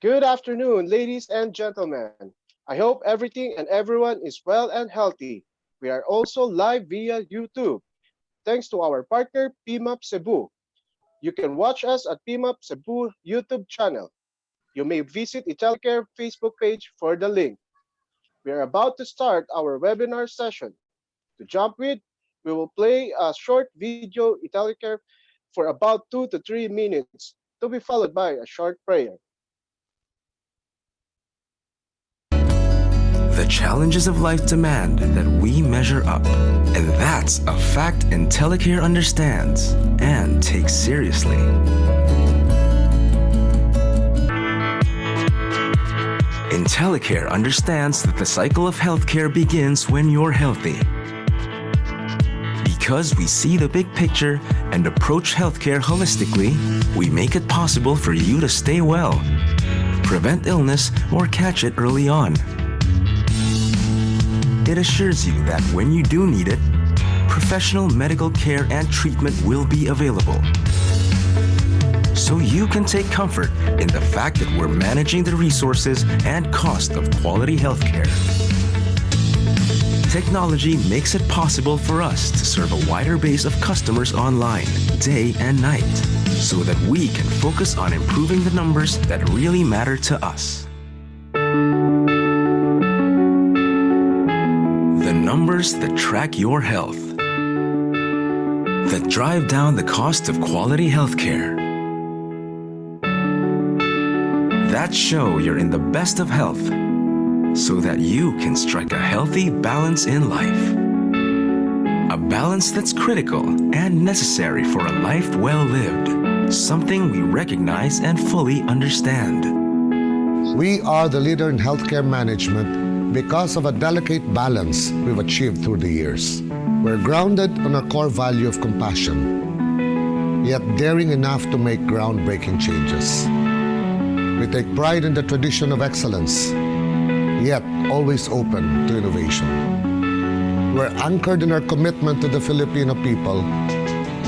Good afternoon, ladies and gentlemen. I hope everything and everyone is well and healthy. We are also live via YouTube, thanks to our partner PMAP Cebu. You can watch us at PMAP Cebu YouTube channel. You may visit Intellicare Facebook page for the link. We are about to start our webinar session. To jump with, we will play a short video Intellicare for about 2 to 3 minutes to be followed by a short prayer. The challenges of life demand that we measure up. And that's a fact Intellicare understands and takes seriously. Intellicare understands that the cycle of healthcare begins when you're healthy. Because we see the big picture and approach healthcare holistically, we make it possible for you to stay well, prevent illness, or catch it early on. It assures you that when you do need it, professional medical care and treatment will be available. So you can take comfort in the fact that we're managing the resources and cost of quality healthcare. Technology makes it possible for us to serve a wider base of customers online, day and night, so that we can focus on improving the numbers that really matter to us. The numbers that track your health, that drive down the cost of quality healthcare, that show you're in the best of health, so that you can strike a healthy balance in life. A balance that's critical and necessary for a life well lived, something we recognize and fully understand. We are the leader in healthcare management because of a delicate balance we've achieved through the years. We're grounded on our core value of compassion, yet daring enough to make groundbreaking changes. We take pride in the tradition of excellence, yet always open to innovation. We're anchored in our commitment to the Filipino people,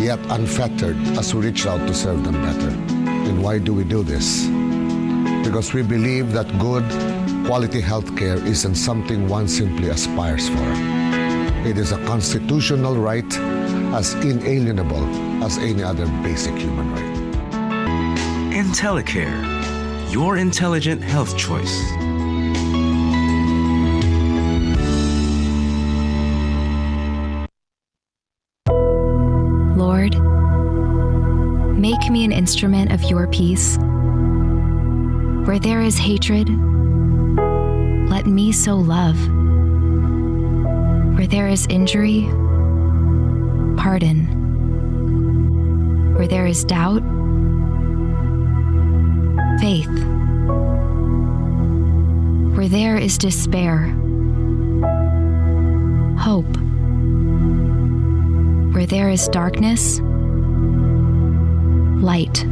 yet unfettered as we reach out to serve them better. And why do we do this? Because we believe that good, quality healthcare isn't something one simply aspires for. It is a constitutional right as inalienable as any other basic human right. Intellicare, your intelligent health choice. Lord, make me an instrument of your peace. Where there is hatred, let me sow love. Where there is injury, pardon. Where there is doubt, faith. Where there is despair, hope. Where there is darkness, light.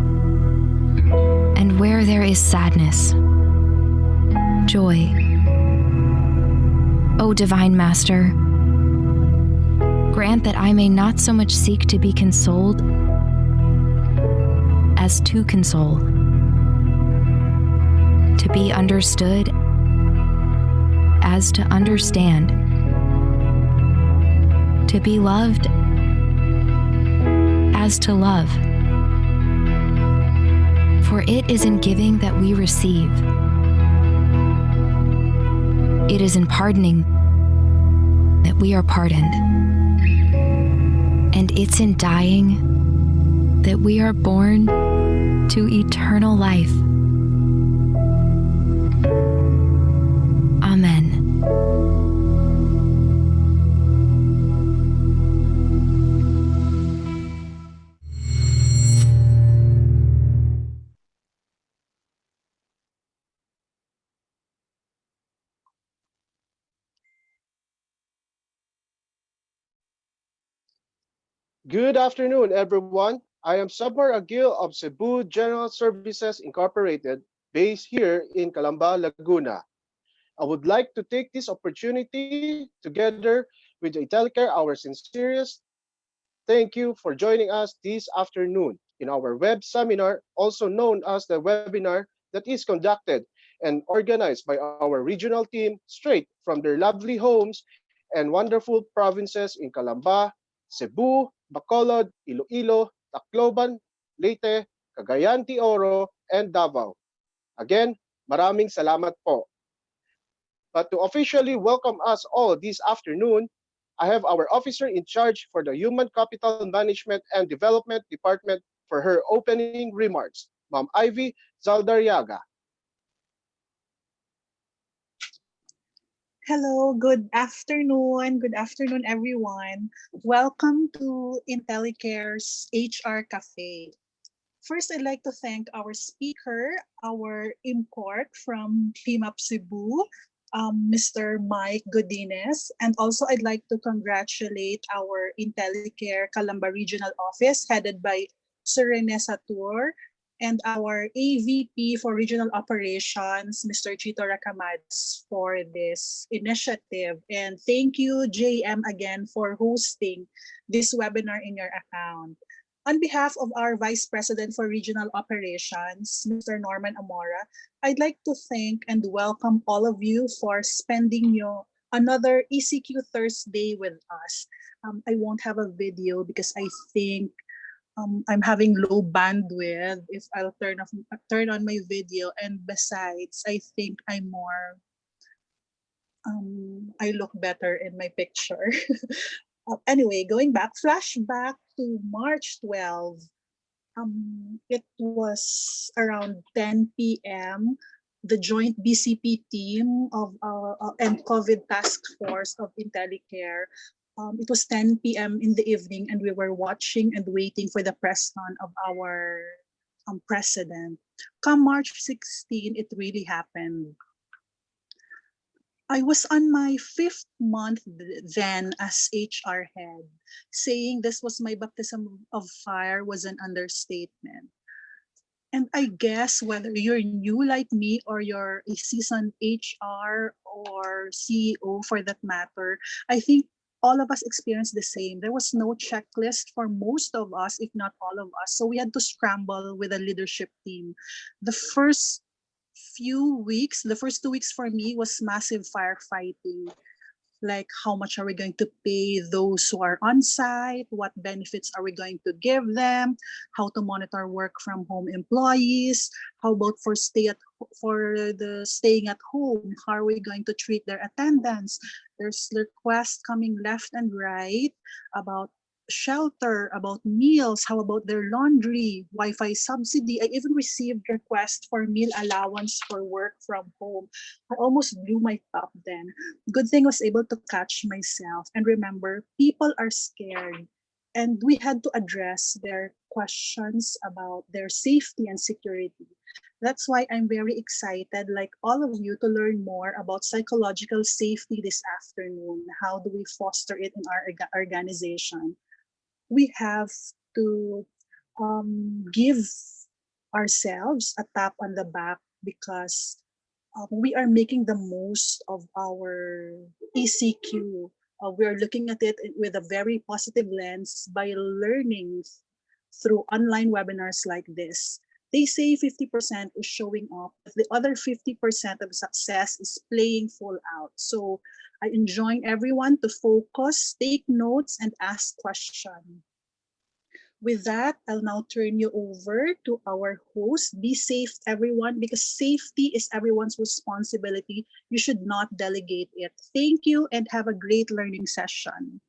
And where there is sadness, joy. O Divine Master, grant that I may not so much seek to be consoled as to console, to be understood as to understand, to be loved as to love. For it is in giving that we receive. It is in pardoning that we are pardoned. And it's in dying that we are born to eternal life. Amen. Good afternoon, everyone. I am Sabmar Agil of Cebu General Services Incorporated, based here in Calamba, Laguna. I would like to take this opportunity, together with the Intellicare, our sincerest thank you for joining us this afternoon in our web seminar, also known as the webinar that is conducted and organized by our regional team straight from their lovely homes and wonderful provinces in Calamba, Cebu, Bacolod, Iloilo, Tacloban, Leyte, Cagayan de Oro, and Davao. Again, maraming salamat po. But to officially welcome us all this afternoon, I have our officer in charge for the Human Capital Management and Development Department for her opening remarks, Ma'am Ivy Zaldarriaga. Hello, good afternoon. Good afternoon, everyone. Welcome to Intellicare's HR Cafe. First, I'd like to thank our speaker, our import from PMAP Cebu, Mr. Mike Godinez. And also, I'd like to congratulate our Intellicare Calamba Regional Office headed by Sir Rene Satur and our AVP for Regional Operations, Mr. Chito Racamads, for this initiative. And thank you, JM, again for hosting this webinar in your account. On behalf of our Vice President for Regional Operations, Mr. Norman Amora, I'd like to thank and welcome all of you for spending another ECQ Thursday with us. I won't have a video because I think I'm having low bandwidth if I'll turn on my video, and besides, I think I'm more I look better in my picture. Anyway, going back, flashback to March 12. It was around 10 p.m. The joint BCP team of and COVID task force of Intellicare. It was 10 p.m. in the evening, and we were watching and waiting for the press con of our president. Come March 16, it really happened. I was on my 5th month then as HR head. Saying this was my baptism of fire was an understatement. And I guess whether you're new like me or you're a seasoned HR or CEO for that matter, I think all of us experienced the same. There was no checklist for most of us, if not all of us. So we had to scramble with a leadership team. The first 2 weeks for me was massive firefighting. Like, how much are we going to pay those who are on site? What benefits are we going to give them? How to monitor work from home employees? How about for the staying at home? How are we going to treat their attendance? There's requests coming left and right about shelter, about meals, how about their laundry, Wi-Fi subsidy. I even received requests for meal allowance for work from home. I almost blew my top then. Good thing I was able to catch myself and remember people are scared, and we had to address their questions about their safety and security. That's why I'm very excited, like all of you, to learn more about psychological safety this afternoon. How do we foster it in our organization? We have to give ourselves a tap on the back because we are making the most of our ECQ. We are looking at it with a very positive lens by learning through online webinars like this. They say 50% is showing up, but the other 50% of success is playing full out. So I enjoin everyone to focus, take notes, and ask questions. With that, I'll now turn you over to our host. Be safe, everyone, because safety is everyone's responsibility. You should not delegate it. Thank you and have a great learning session.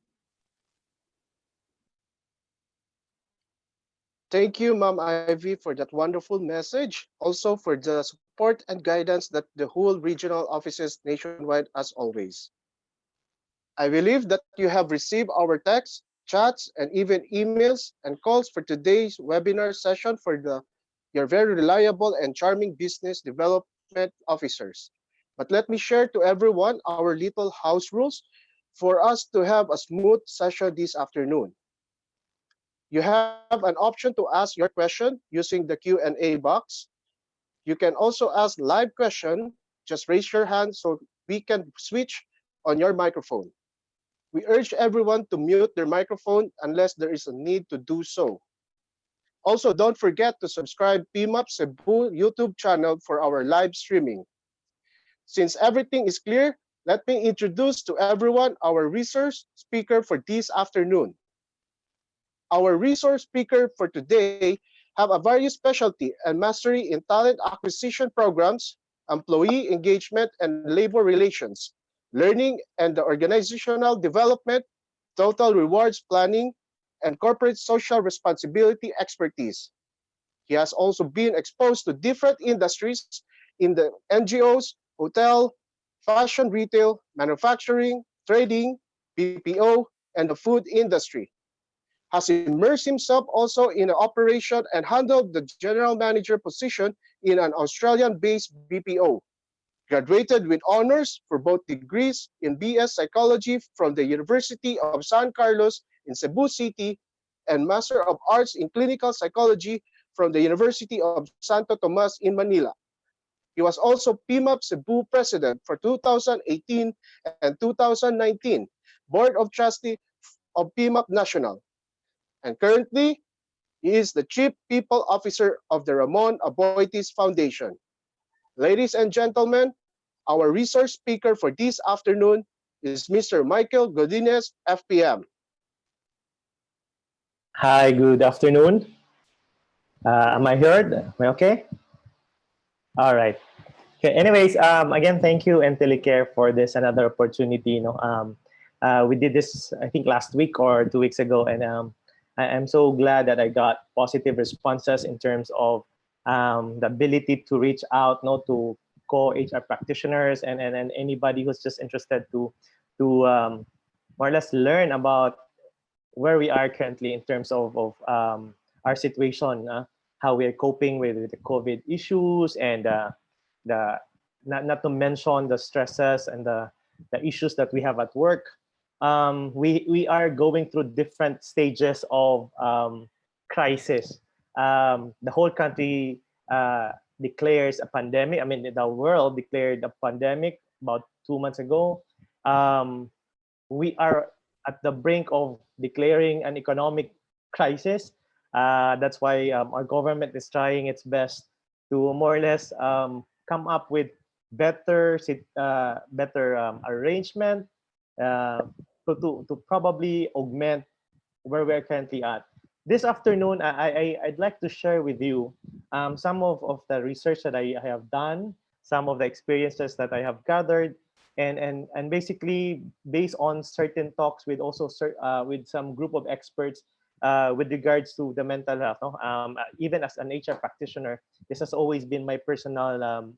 Thank you, Ma'am Ivy, for that wonderful message. Also for the support and guidance that the whole regional offices nationwide as always. I believe that you have received our texts, chats, and even emails and calls for today's webinar session for your very reliable and charming business development officers. But let me share to everyone our little house rules for us to have a smooth session this afternoon. You have an option to ask your question using the Q&A box. You can also ask live question. Just raise your hand so we can switch on your microphone. We urge everyone to mute their microphone unless there is a need to do so. Also, don't forget to subscribe PMAP Cebu YouTube channel for our live streaming. Since everything is clear, let me introduce to everyone our resource speaker for this afternoon. Our resource speaker for today have a various specialty and mastery in talent acquisition programs, employee engagement and labor relations, learning and the organizational development, total rewards planning, and corporate social responsibility expertise. He has also been exposed to different industries in the NGOs, hotel, fashion retail, manufacturing, trading, BPO, and the food industry. Has immersed himself also in the operation and handled the general manager position in an Australian-based BPO. Graduated with honors for both degrees in BS Psychology from the University of San Carlos in Cebu City and Master of Arts in Clinical Psychology from the University of Santo Tomas in Manila. He was also PMAP Cebu President for 2018 and 2019, Board of Trustee of PMAP National. And currently, he is the Chief People Officer of the Ramon Aboitiz Foundation. Ladies and gentlemen, our resource speaker for this afternoon is Mr. Michael Godinez, FPM. Hi, good afternoon. Am I heard? Am I okay? All right. Okay. Anyways, again, thank you Intellicare for this another opportunity. We did this I think last week or 2 weeks ago, and I'm so glad that I got positive responses in terms of the ability to reach out, to co-HR practitioners and anybody who's just interested to more or less learn about where we are currently in terms of our situation, how we are coping with the COVID issues, and the not to mention the stresses and the issues that we have at work. We are going through different stages of crisis. The whole country declares a pandemic. I mean, the world declared a pandemic about 2 months ago. We are at the brink of declaring an economic crisis. That's why our government is trying its best to more or less come up with better arrangement to probably augment where we're currently at. This afternoon, I'd like to share with you some of the research that I have done, some of the experiences that I have gathered, and basically based on certain talks with also with some group of experts with regards to the mental health. No? Even as an HR practitioner, this has always been my personal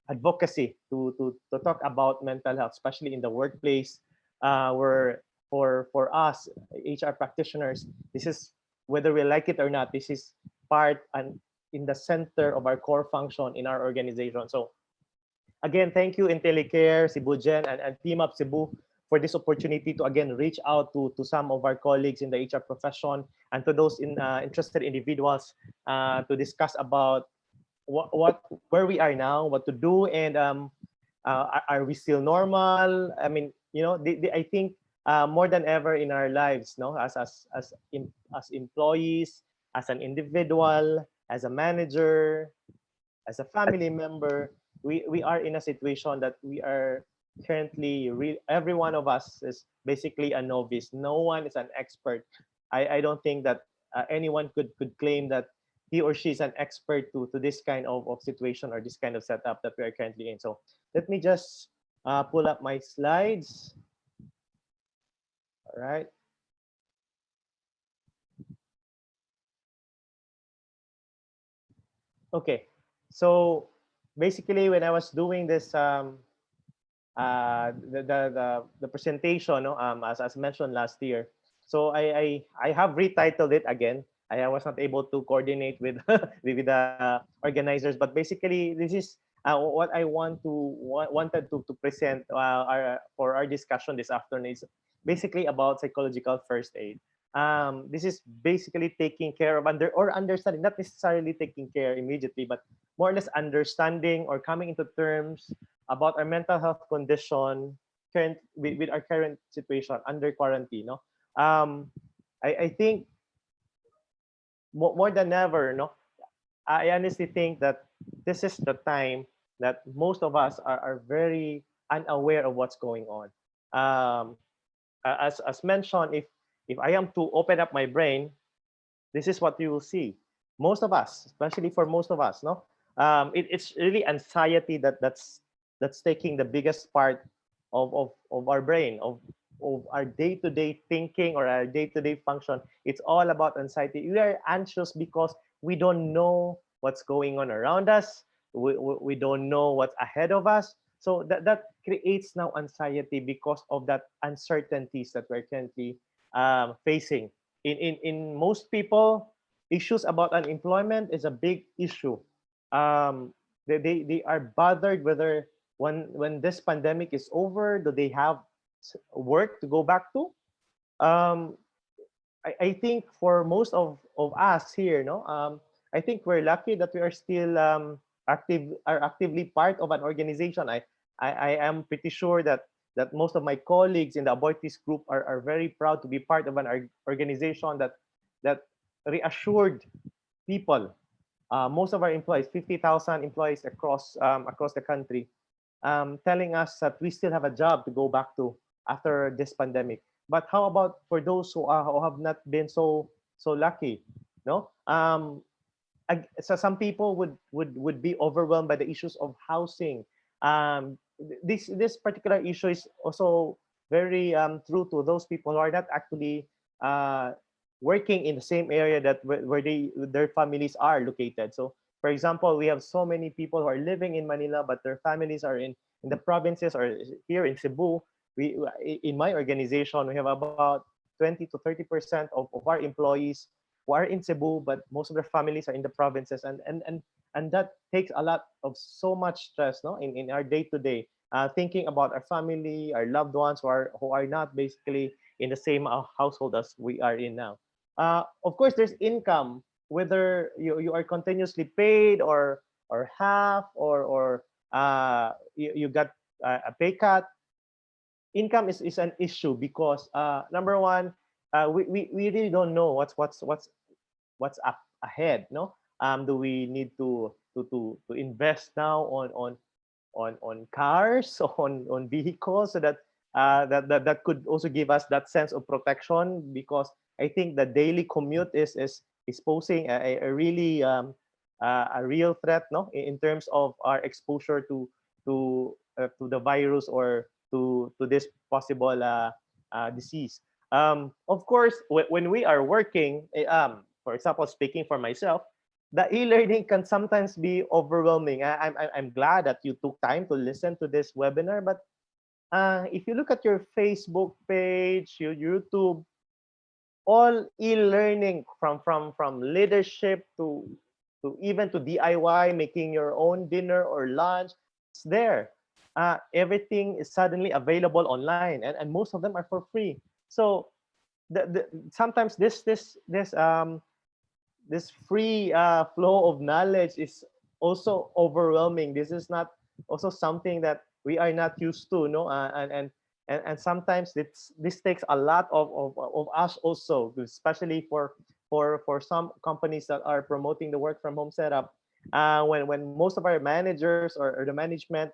advocacy to talk about mental health, especially in the workplace, where for us HR practitioners, this is whether we like it or not, this is part and in the center of our core function in our organization. So again, thank you Intellicare, Cebu Gen, and PMAP Cebu for this opportunity to again reach out to some of our colleagues in the HR profession and to those interested individuals to discuss about where we are now, what to do, and are we still normal? I mean, I think more than ever in our lives, as employees, as an individual, as a manager, as a family member, we are in a situation that we are currently every one of us is basically a novice. No one is an expert. I don't think that anyone could claim that he or she is an expert to this kind of situation or this kind of setup that we are currently in. So let me just pull up my slides. All right. Okay. So basically, when I was doing this the presentation, as mentioned last year, so I have retitled it again. I was not able to coordinate with with the organizers, but basically this is what I wanted to present for our discussion this afternoon is basically about psychological first aid. This is basically taking care of understanding, not necessarily taking care immediately, but more or less understanding or coming into terms about our mental health condition with our current situation under quarantine. I think more than ever, no, I honestly think that this is the time that most of us are very unaware of what's going on. Um, as mentioned, if I am to open up my brain, this is what you will see. Most of us, especially for most of us, no, it's really anxiety that's taking the biggest part of our brain, of our day-to-day thinking or our day-to-day function. It's all about anxiety. We are anxious because we don't know what's going on around us. We don't know what's ahead of us. So that creates now anxiety because of that uncertainties that we're currently facing. In most people, issues about unemployment is a big issue. They are bothered whether when this pandemic is over, do they have work to go back to? Um, I think for most of us here, no, I think we're lucky that we are still actively part of an organization. I am pretty sure that most of my colleagues in the abortees group are very proud to be part of an organization that reassured people. Most of our employees, 50,000 employees across the country, telling us that we still have a job to go back to after this pandemic. But how about for those who have not been so lucky? No, so some people would be overwhelmed by the issues of housing. This particular issue is also very true to those people who are not actually uh, working in the same area that where their families are located. So, for example, we have so many people who are living in Manila, but their families are in the provinces or here in Cebu. We in my organization we have about 20 to 30% of our employees who are in Cebu, but most of their families are in the provinces, and that takes a lot of so much stress, no, in our day to day, thinking about our family, our loved ones who are not basically in the same household as we are in now. Of course, there's income, whether you are continuously paid or half or you got a pay cut. Income is an issue because number one, we really don't know what's up ahead, no, do we need to invest now on cars, on vehicles, so that could also give us that sense of protection, because I think the daily commute is posing a really a real threat, no, in terms of our exposure to the virus or to this possible disease. Of course, when we are working, for example, speaking for myself, the e-learning can sometimes be overwhelming. I'm glad that you took time to listen to this webinar, but if you look at your Facebook page, your YouTube, all e-learning from leadership to even to DIY, making your own dinner or lunch, it's there. Everything is suddenly available online, and most of them are for free. So sometimes this free flow of knowledge is also overwhelming. This is not also something that we are not used to, no, and sometimes this takes a lot of us also, especially for some companies that are promoting the work from home setup. When most of our managers or the management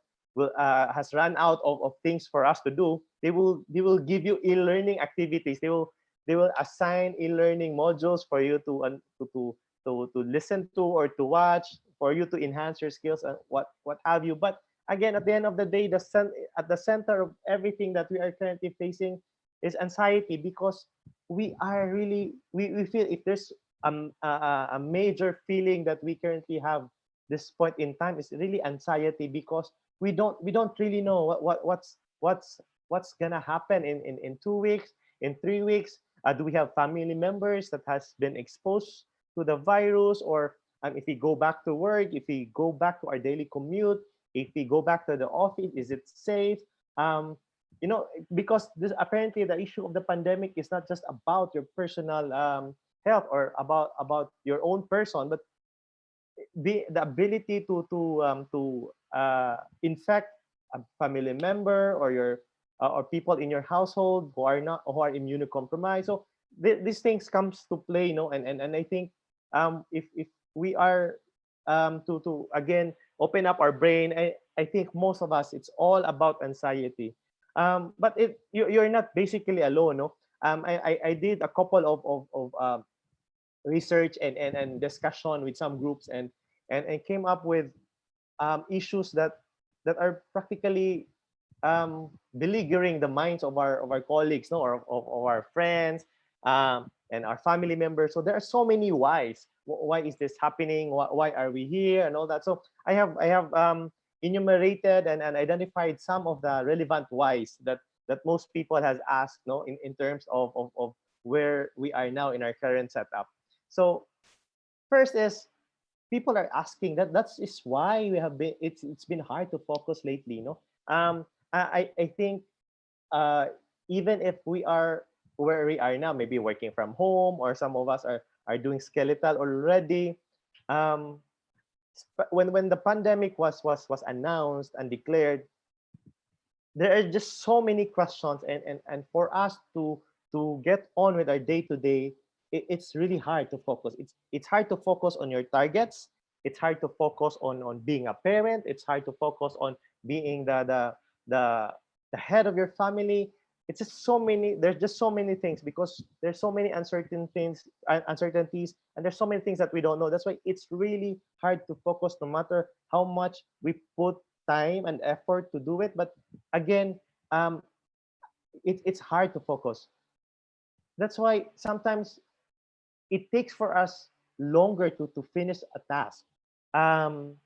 has run out of things for us to do, they will give you e-learning activities. They will assign e-learning modules for you to listen to or to watch, for you to enhance your skills and what have you. But again, at the end of the day, at the center of everything that we are currently facing is anxiety, because we feel, if there's a major feeling that we currently have this point in time, is really anxiety, because we don't really know what's gonna happen in 2 weeks, in 3 weeks. Do we have family members that has been exposed to the virus, or if we go back to work, if we go back to our daily commute, if we go back to the office, is it safe? Because this, apparently the issue of the pandemic is not just about your personal health or about your own person, but the ability to infect a family member or your or people in your household who are immunocompromised. So these things comes to play, and I think If we are to again open up our brain, I think most of us, it's all about anxiety. But you're not basically alone, no. I did a couple of research and discussion with some groups, and came up with issues that are practically beleaguering the minds of our colleagues, no, or of our friends, and our family members. So there are so many whys. Why is this happening? Why are we here, and all that? So I have enumerated and identified some of the relevant whys that most people has asked, no, in terms of where we are now in our current setup. So first is, people are asking that is why we have been it's been hard to focus lately, no. I think uh even if we are where we are now, maybe working from home, or some of us are doing skeletal already, um when the pandemic was announced and declared, there are just so many questions, and for us to get on with our day to day, it's really hard to focus. It's hard to focus on your targets. It's hard to focus on being a parent. It's hard to focus on being the the head of your family. It's just so many, there's just so many things, because there's so many uncertainties, and there's so many things that we don't know. That's why it's really hard to focus, no matter how much we put time and effort to do it. But again, um it's hard to focus. That's why sometimes it takes for us longer to finish a task. um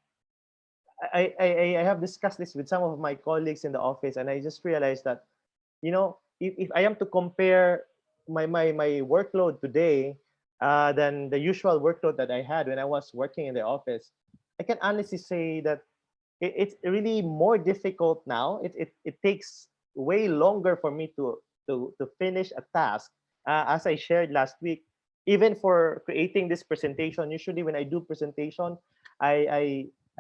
I have discussed this with some of my colleagues in the office, and I just realized that, if I am to compare my workload today, than the usual workload that I had when I was working in the office, I can honestly say that it's really more difficult now. It takes way longer for me to finish a task. As I shared last week, even for creating this presentation, usually when I do presentation, I I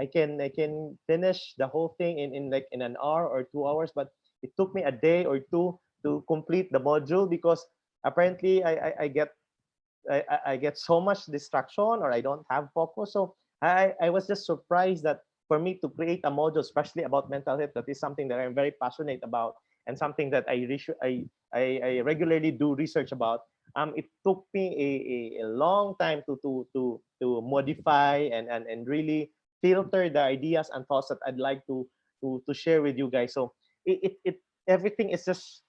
I can finish the whole thing in like in an hour or 2 hours, but it took me a day or two to complete the module, because apparently I get so much distraction, or I don't have focus. So I was just surprised that for me to create a module, especially about mental health, that is something that I'm very passionate about, and something that I regularly do research about. It took me a long time to modify and really filter the ideas and thoughts that I'd like to share with you guys. So it everything is just,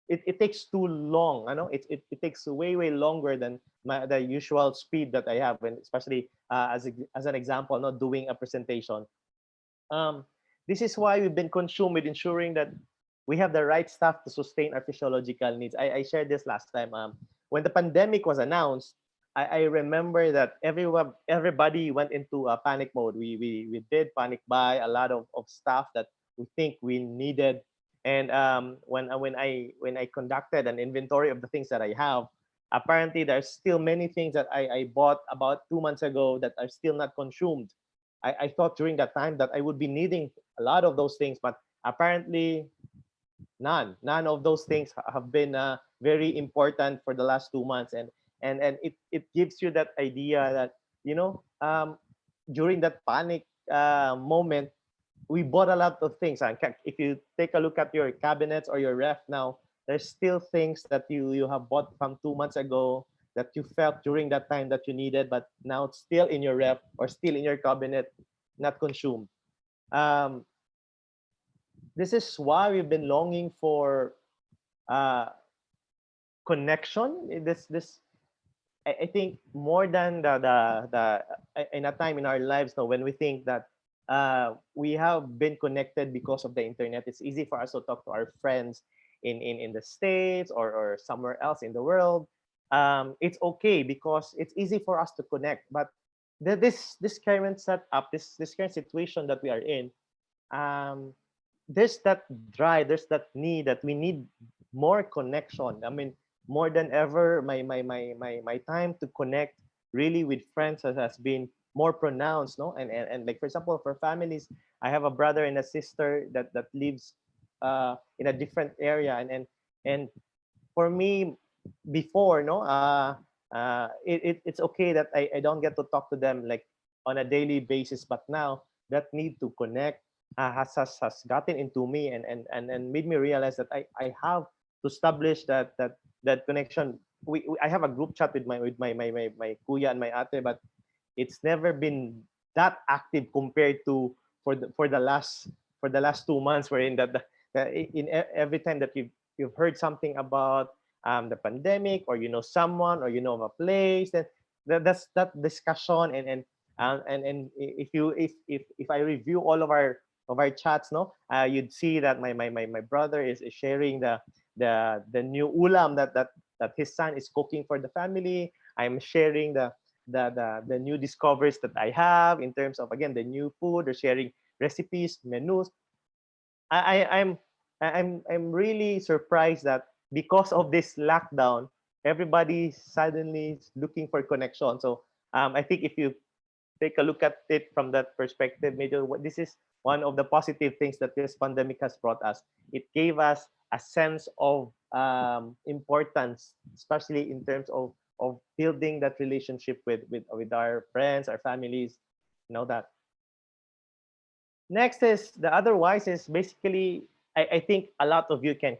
it takes too long. I know it takes way longer than the usual speed that I have, and especially as an example, not doing a presentation. Um, this is why we've been consumed with ensuring that we have the right stuff to sustain our physiological needs. I shared this last time. When the pandemic was announced, I remember that everybody went into a panic mode. We did panic buy a lot of stuff that we think we needed. And when I conducted an inventory of the things that I have, apparently there's still many things that I bought about 2 months ago that are still not consumed. I thought during that time that I would be needing a lot of those things, but apparently none of those things have been very important for the last 2 months. And it gives you that idea that, during that panic moment, we bought a lot of things. And if you take a look at your cabinets or your ref now, there's still things that you have bought from 2 months ago that you felt during that time that you needed, but now it's still in your ref or still in your cabinet, not consumed. um, this is why we've been longing for uh, connection. This I think more than in a time in our lives now when we think that we have been connected because of the internet. It's easy for us to talk to our friends in the States or somewhere else in the world. It's okay because it's easy for us to connect. But this current setup, this current situation that we are in, um, there's that drive, there's that need that we need more connection. I mean, more than ever, my time to connect really with friends has been more pronounced, no? And like for example, for families, I have a brother and a sister that lives in a different area, and for me before, no, It's okay that I don't get to talk to them like on a daily basis, but now that need to connect has gotten into me, and made me realize that I have to establish that connection. I have a group chat with my kuya and my ate, but it's never been that active compared to for the last 2 months, wherein every time that you've heard something about the pandemic, or someone, or of a place, then that's that discussion. And if I review all of our chats, no, you'd see that my brother is sharing the new ulam that his son is cooking for the family. I'm sharing the new discoveries that I have in terms of, again, the new food, or sharing recipes, menus. I, I I'm I'm really surprised that because of this lockdown, everybody suddenly is looking for connection. So I think if you take a look at it from that perspective, maybe this is one of the positive things that this pandemic has brought us. It gave us a sense of importance, especially in terms of building that relationship with our friends, our families. That next is the otherwise is basically, I think a lot of you can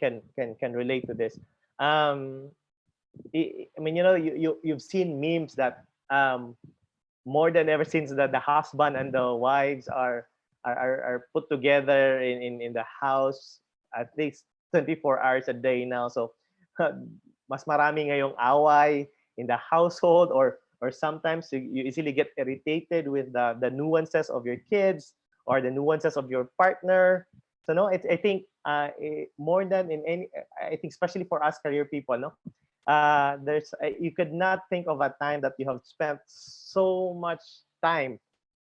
relate to this. Um, I mean, you've seen memes that more than ever, since the husband and the wives are put together in the house at least 24 hours a day now. So mas marami ngayong away in the household, or sometimes you easily get irritated with the nuances of your kids, or the nuances of your partner. So no, I think more than in any, I think especially for us career people, no, you could not think of a time that you have spent so much time,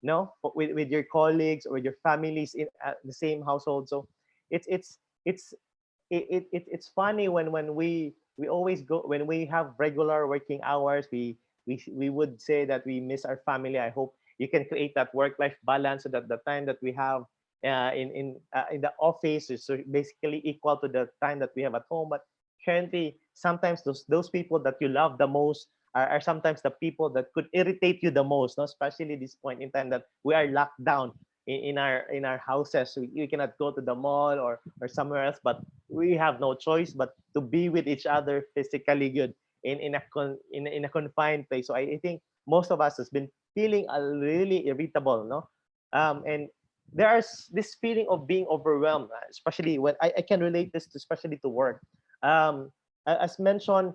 no, with your colleagues or with your families in the same household. So it's it's funny when we always go, when we have regular working hours, we would say that we miss our family. I hope you can create that work life balance, so that the time that we have in the office is so basically equal to the time that we have at home. But currently, sometimes those people that you love the most are sometimes the people that could irritate you the most, no? Especially this point in time that we are locked down in our houses. We cannot go to the mall or somewhere else, but we have no choice but to be with each other physically good in a confined place. So I think most of us has been feeling a really irritable, no? And this feeling of being overwhelmed, especially when I can relate this to, especially to work. As mentioned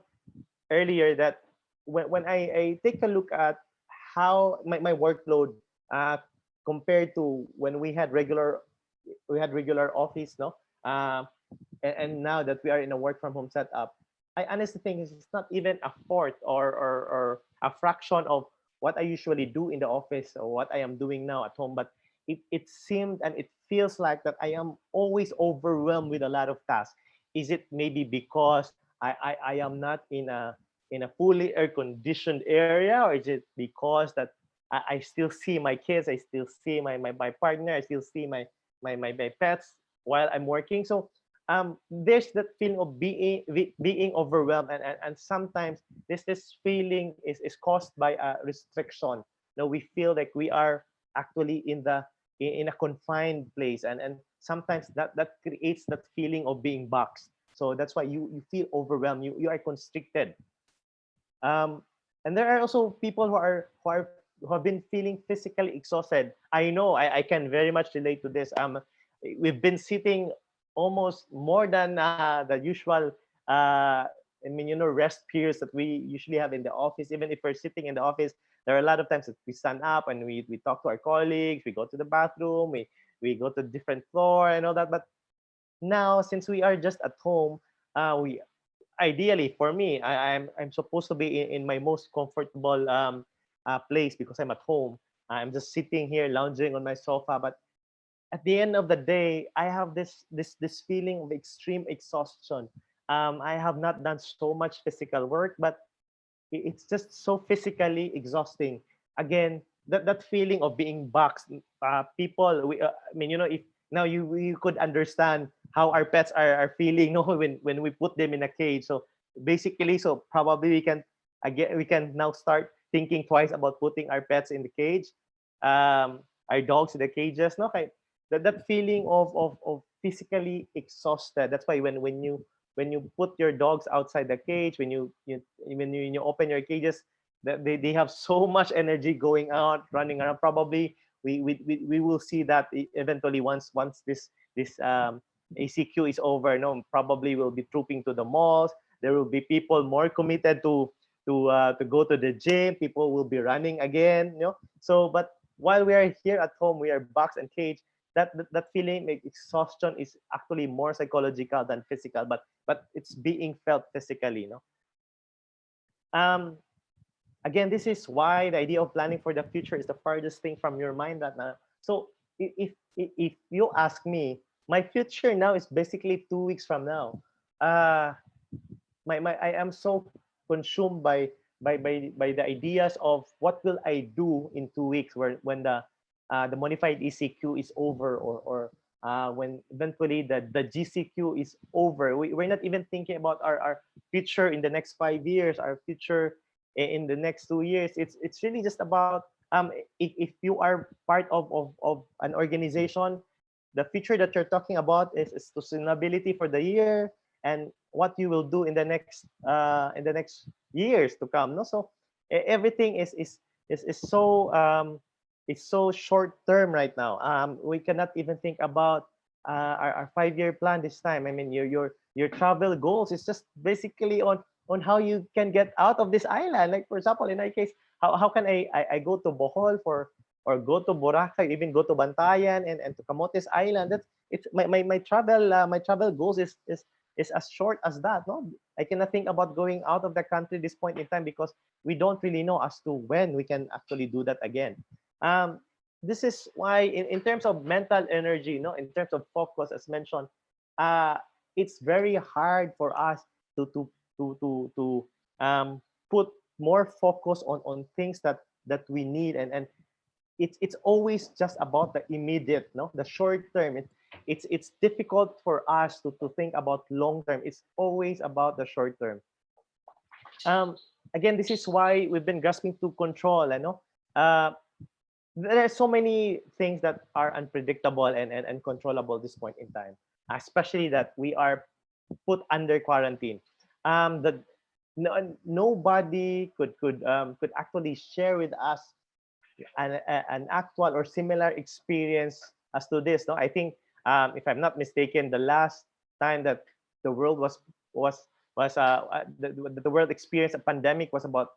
earlier, that when I take a look at how my workload uh, compared to when we had regular office, no, and now that we are in a work from home setup, I honestly think it's not even a fourth or a fraction of what I usually do in the office, or what I am doing now at home. But it seemed and it feels like that I am always overwhelmed with a lot of tasks. Is it maybe because I am not in a fully air conditioned area, or is it because that I still see my kids, I still see my partner, I still see my pets while I'm working? So there's that feeling of being overwhelmed, and sometimes this feeling is caused by a restriction. Now we feel like we are actually in a confined place, and sometimes that creates that feeling of being boxed. So that's why you feel overwhelmed, you are constricted. um, and there are also people who have been feeling physically exhausted. I know I can very much relate to this. We've been sitting almost more than the usual. I mean, rest periods that we usually have in the office. Even if we're sitting in the office, there are a lot of times that we stand up and we talk to our colleagues. We go to the bathroom. We go to different floor and all that. But now, since we are just at home, we ideally for me, I'm supposed to be in my most comfortable place because I'm at home. I'm just sitting here lounging on my sofa. But at the end of the day, I have this feeling of extreme exhaustion. I have not done so much physical work, but it's just so physically exhausting. Again, that feeling of being boxed. People, I mean, if now you could understand how our pets are feeling, no, when we put them in a cage. So basically, so probably we can again, we can now start thinking twice about putting our pets in the cage, our dogs in the cages. No, okay, that feeling of physically exhausted. That's why when you put your dogs outside the cage, when you open your cages, that they have so much energy going out, running around. Probably we will see that eventually once this ACQ is over. No, probably will be trooping to the malls. There will be people more committed to go to the gym. People will be running again. So but while we are here at home, we are boxed and caged. That feeling like exhaustion is actually more psychological than physical, but it's being felt physically. Um, Again, this is why the idea of planning for the future is the farthest thing from your mind right now. So if you ask me, my future now is basically 2 weeks from now. Uh, I am so consumed by the ideas of what will I do in 2 weeks when the modified ECQ is over, or when eventually the GCQ is over. We're not even thinking about our future in the next 5 years, our future in the next 2 years. It's really just about if you are part of an organization, the future that you're talking about is sustainability for the year and what you will do in the next years to come. No, so everything is so short term right now. We cannot even think about our 5 year plan this time. I mean, your travel goals is just basically on how you can get out of this island. Like for example, in my case, how can I go to Bohol or go to Boracay, even go to Bantayan and to Camotes Island. That's it's my travel goals is as short as that. No, I cannot think about going out of the country this point in time because we don't really know as to when we can actually do that again. Um, this is why in terms of mental energy, in terms of focus, as mentioned, uh, it's very hard for us to to to put more focus on things that we need, and it's always just about the immediate, no, the short term. It's difficult for us to think about long term. It's always about the short term. um Again, this is why we've been grasping to control. uh there are so many things that are unpredictable and uncontrollable at this point in time, especially that we are put under quarantine. That nobody could actually share with us an actual or similar experience as to this. No, I think if I'm not mistaken, the last time that the world the world experienced a pandemic was about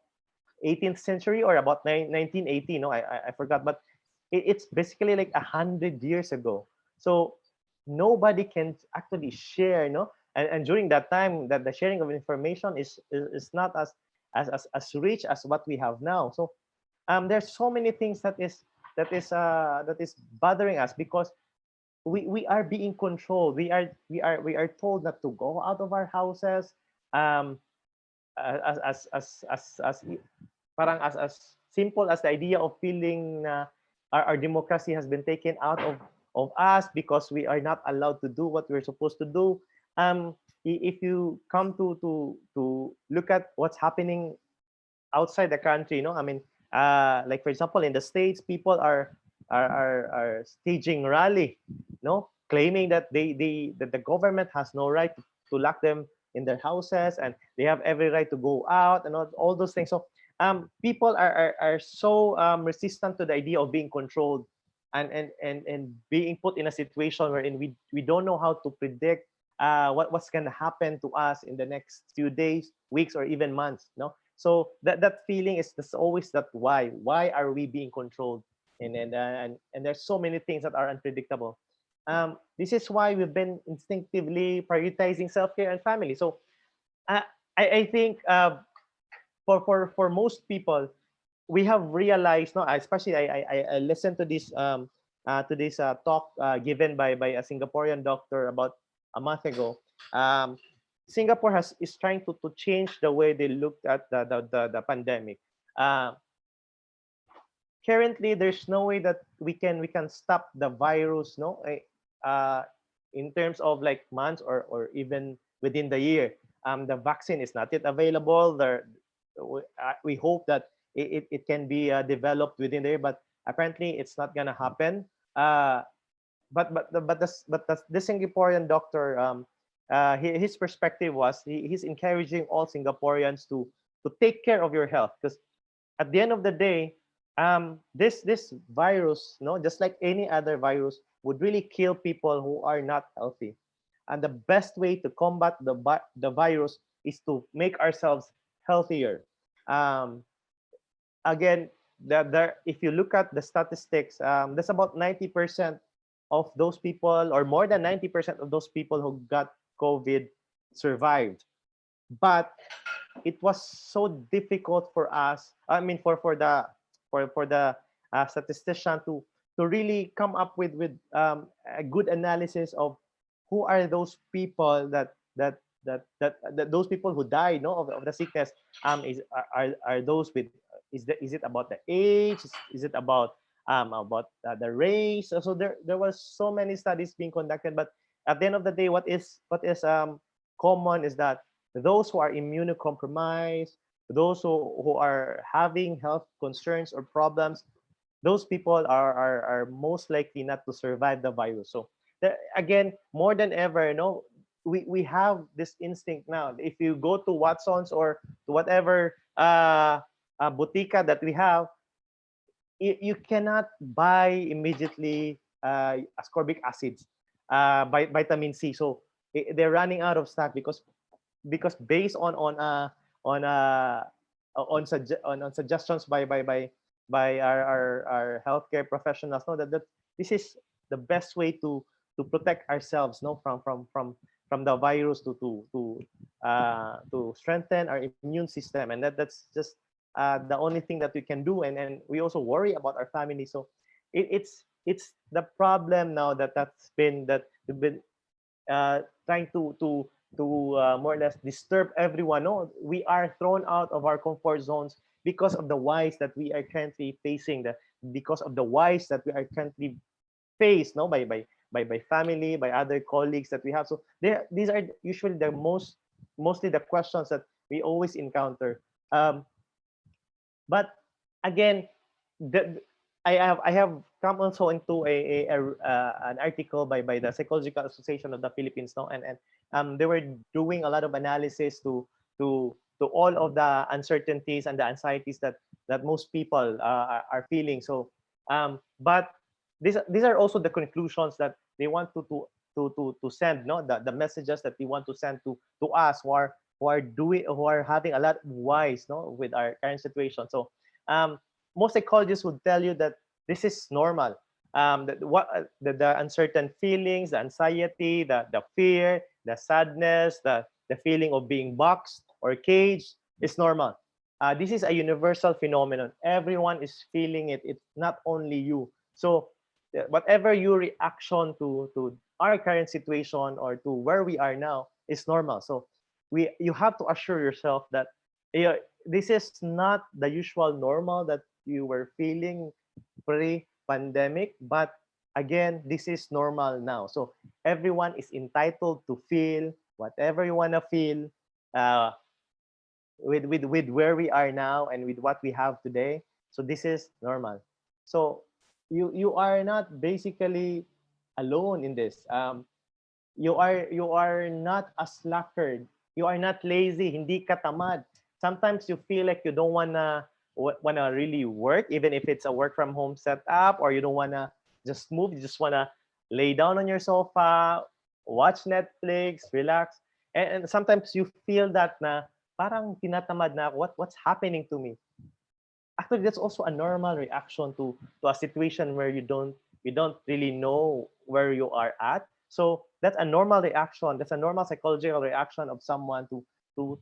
18th century or about 1980. No, I forgot, but it's basically like 100 years ago. So nobody can actually share, and during that time, that the sharing of information is not as rich as what we have now. So there's so many things that is bothering us because we are being controlled. We are told not to go out of our houses. um as parang as simple as the idea of feeling our democracy has been taken out of us because we are not allowed to do what we're supposed to do. If you come to look at what's happening outside the country, I mean, like for example, in the States, people are staging rally, claiming that that the government has no right to lock them in their houses and they have every right to go out and all those things. So people are so resistant to the idea of being controlled and being put in a situation wherein we don't know how to predict what's going to happen to us in the next few days, weeks, or even months. No, so that feeling is there's always that why are we being controlled, and there's so many things that are unpredictable. This is why we've been instinctively prioritizing self-care and family. So uh, I think for most people, we have realized, no, especially I listened to this talk given by a Singaporean doctor about a month ago. Singapore is trying to change the way they looked at the pandemic. Uh, Currently, there's no way that we can stop the virus, no, uh, in terms of like months or even within the year. The vaccine is not yet available. we hope that it can be developed within there, but apparently it's not gonna happen. But the Singaporean doctor, his perspective was he's encouraging all Singaporeans to take care of your health, because at the end of the day, this virus, no, just like any other virus, would really kill people who are not healthy. And the best way to combat the virus is to make ourselves healthier. Um, Again, if you look at the statistics, there's about 90% of those people, or more than 90% of those people who got COVID survived. But it was so difficult for us. I mean, for the statistician to really come up with a good analysis of who are those people that those people who died, no, of the sickness. Are those with, is it about the age? Is it about the race? So there was so many studies being conducted, but at the end of the day, what is common is that those who are immunocompromised, those who are having health concerns or problems, those people are most likely not to survive the virus. So again, more than ever, we have this instinct now. If you go to Watson's or to whatever botica that we have, you cannot buy immediately ascorbic acids, vitamin C. So they're running out of stock because based on on suggestions by our healthcare professionals, know that this is the best way to protect ourselves, no, from the virus, to strengthen our immune system. And that's just the only thing that we can do. And we also worry about our family. So it's the problem now that we've been trying to more or less disturb everyone. No, we are thrown out of our comfort zones because of the whys that we are currently facing, because of the whys that we are currently faced, no, by family, by other colleagues that we have. So these are usually mostly the questions that we always encounter. But again, the, I have come also into an article by the Psychological Association of the Philippines, no, and they were doing a lot of analysis to all of the uncertainties and the anxieties that most people are feeling. So but these are also the conclusions that they want to send, no, the messages that they want to send to us who are having a lot of whys, no, with our current situation. So most psychologists would tell you that this is normal. The uncertain feelings, the anxiety, the fear, the sadness, the feeling of being boxed or caged is normal. This is a universal phenomenon. Everyone is feeling it. It's not only you. So whatever your reaction to our current situation or to where we are now is normal. So you have to assure yourself that this is not the usual normal that you were feeling pre-pandemic, but again, this is normal now. So everyone is entitled to feel whatever you want to feel, with where we are now and with what we have today. So this is normal. So you are not basically alone in this. You are not a slacker. You are not lazy. Hindi ka tamad. Sometimes you feel like you don't wanna really work, even if it's a work from home setup, or you don't wanna just move. You just wanna lay down on your sofa, watch Netflix, relax. And sometimes you feel that na parang tinatamad na ako. What's happening to me? Actually, that's also a normal reaction to a situation where you don't really know where you are at. So that's a normal reaction. That's a normal psychological reaction of someone to to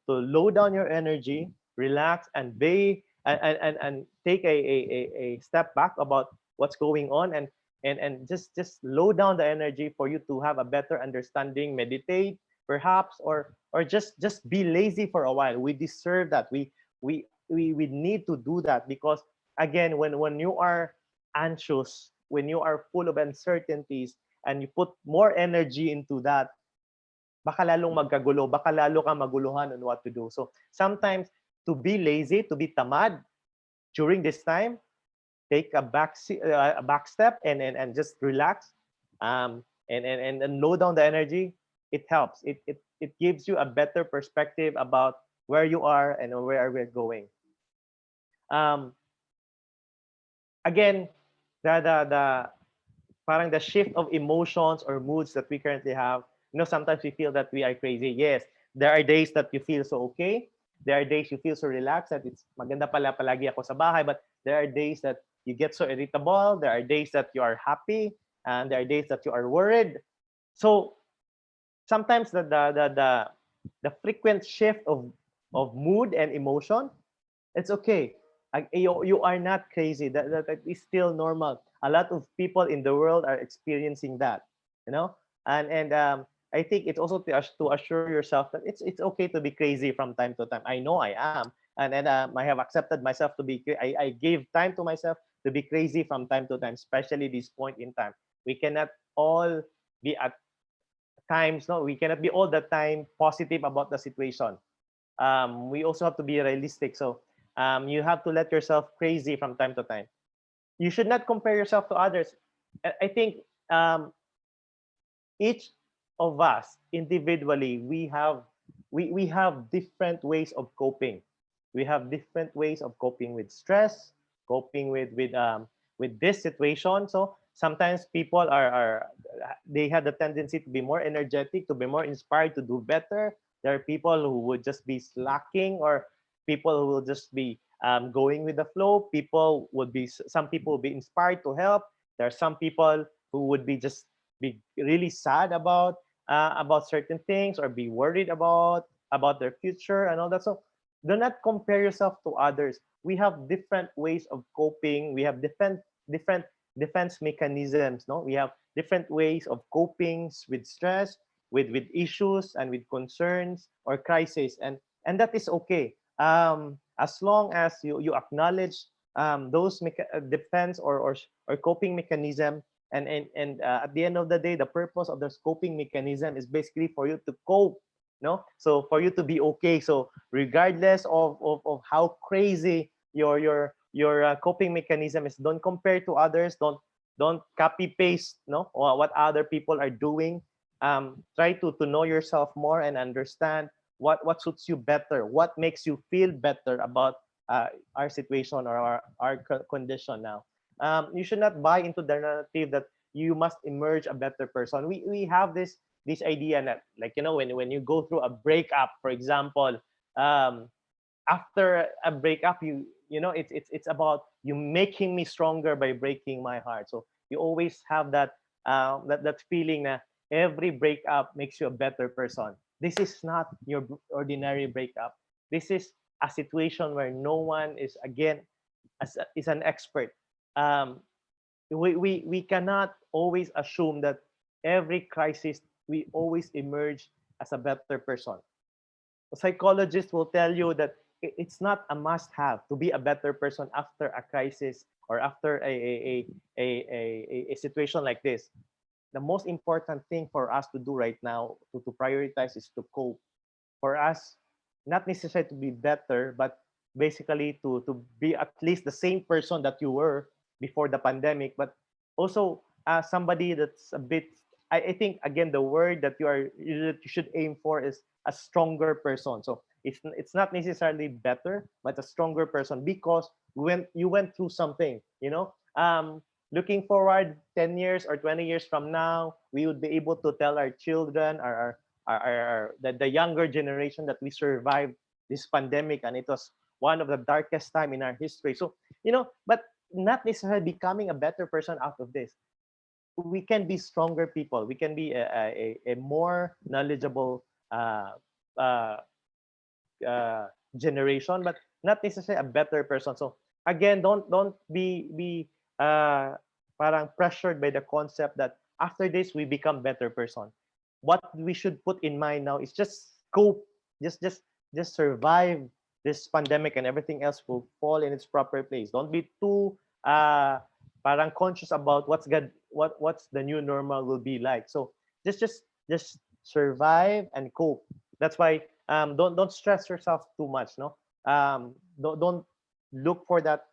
to low down your energy, relax, and and take a step back about what's going on, and just low down the energy for you to have a better understanding, meditate perhaps, or just be lazy for a while. We deserve that. We need to do that, because again, when you are anxious, when you are full of uncertainties, and you put more energy into that, baka lalong magkagulo, baka lalo ka maguluhan on what to do. So sometimes to be lazy, to be tamad during this time, take a back step and just relax, and low down the energy. It helps. It gives you a better perspective about where you are and where we're going. Um, Again, the parang the shift of emotions or moods that we currently have. Sometimes we feel that we are crazy. Yes, there are days that you feel so okay. There are days you feel so relaxed that it's maganda pala palagi ako sa bahay. But there are days that you get so irritable. There are days that you are happy, and there are days that you are worried. So sometimes the frequent shift of mood and emotion, it's okay. You are not crazy. That is still normal. A lot of people in the world are experiencing that, and I think it's also to assure yourself that it's okay to be crazy from time to time. I know I am, and I have accepted myself to be. I gave time to myself to be crazy from time to time, especially this point in time. We cannot all be at times. No, we cannot be all the time positive about the situation. We also have to be realistic. So you have to let yourself crazy from time to time. You should not compare yourself to others. I think each of us individually, we have different ways of coping. We have different ways of coping with stress, coping with this situation. So sometimes people are they have the tendency to be more energetic, to be more inspired to do better. There are people who would just be slacking, or people who will just be going with the flow. Some people will be inspired to help. There are some people who would be really sad about certain things, or be worried about their future and all that. So do not compare yourself to others. We have different ways of coping. We have different defense mechanisms. No, we have different ways of coping with stress, with issues, and with concerns or crises, and that is okay. As long as you acknowledge those defense or coping mechanism, and at the end of the day, the purpose of the coping mechanism is basically for you to cope, no, so for you to be okay. So regardless of how crazy your coping mechanism is, don't compare to others. Don't copy paste, no, or what other people are doing. Try to know yourself more and understand what suits you better, what makes you feel better about our situation or our condition now. You should not buy into the narrative that you must emerge a better person. We have this idea that, like, when you go through a breakup, for example, um, after a breakup, it's about you making me stronger by breaking my heart. So you always have that feeling that every breakup makes you a better person. This is not your ordinary breakup. This is a situation where no one is, again, is an expert. um, we cannot always assume that every crisis we always emerge as a better person. A psychologist will tell you that it's not a must-have to be a better person after a crisis or after a situation like this. The most important thing for us to do right now, to prioritize, is to cope. For us, not necessarily to be better, but basically to be at least the same person that you were before the pandemic, but also somebody that's a bit. I think, again, the word that you should aim for is a stronger person. So it's not necessarily better, but a stronger person, because when you went through something, looking forward 10 years or 20 years from now, we would be able to tell our children, the younger generation, that we survived this pandemic, and it was one of the darkest time in our history. So, but not necessarily becoming a better person out of this. We can be stronger people. We can be a more knowledgeable uh, generation, but not necessarily a better person. So again, don't be parang pressured by the concept that after this we become better person. What we should put in mind now is just cope, just survive this pandemic, and everything else will fall in its proper place. Don't be too parang conscious about what's the new normal will be like. So just survive and cope. That's why don't stress yourself too much, no. Don't look for that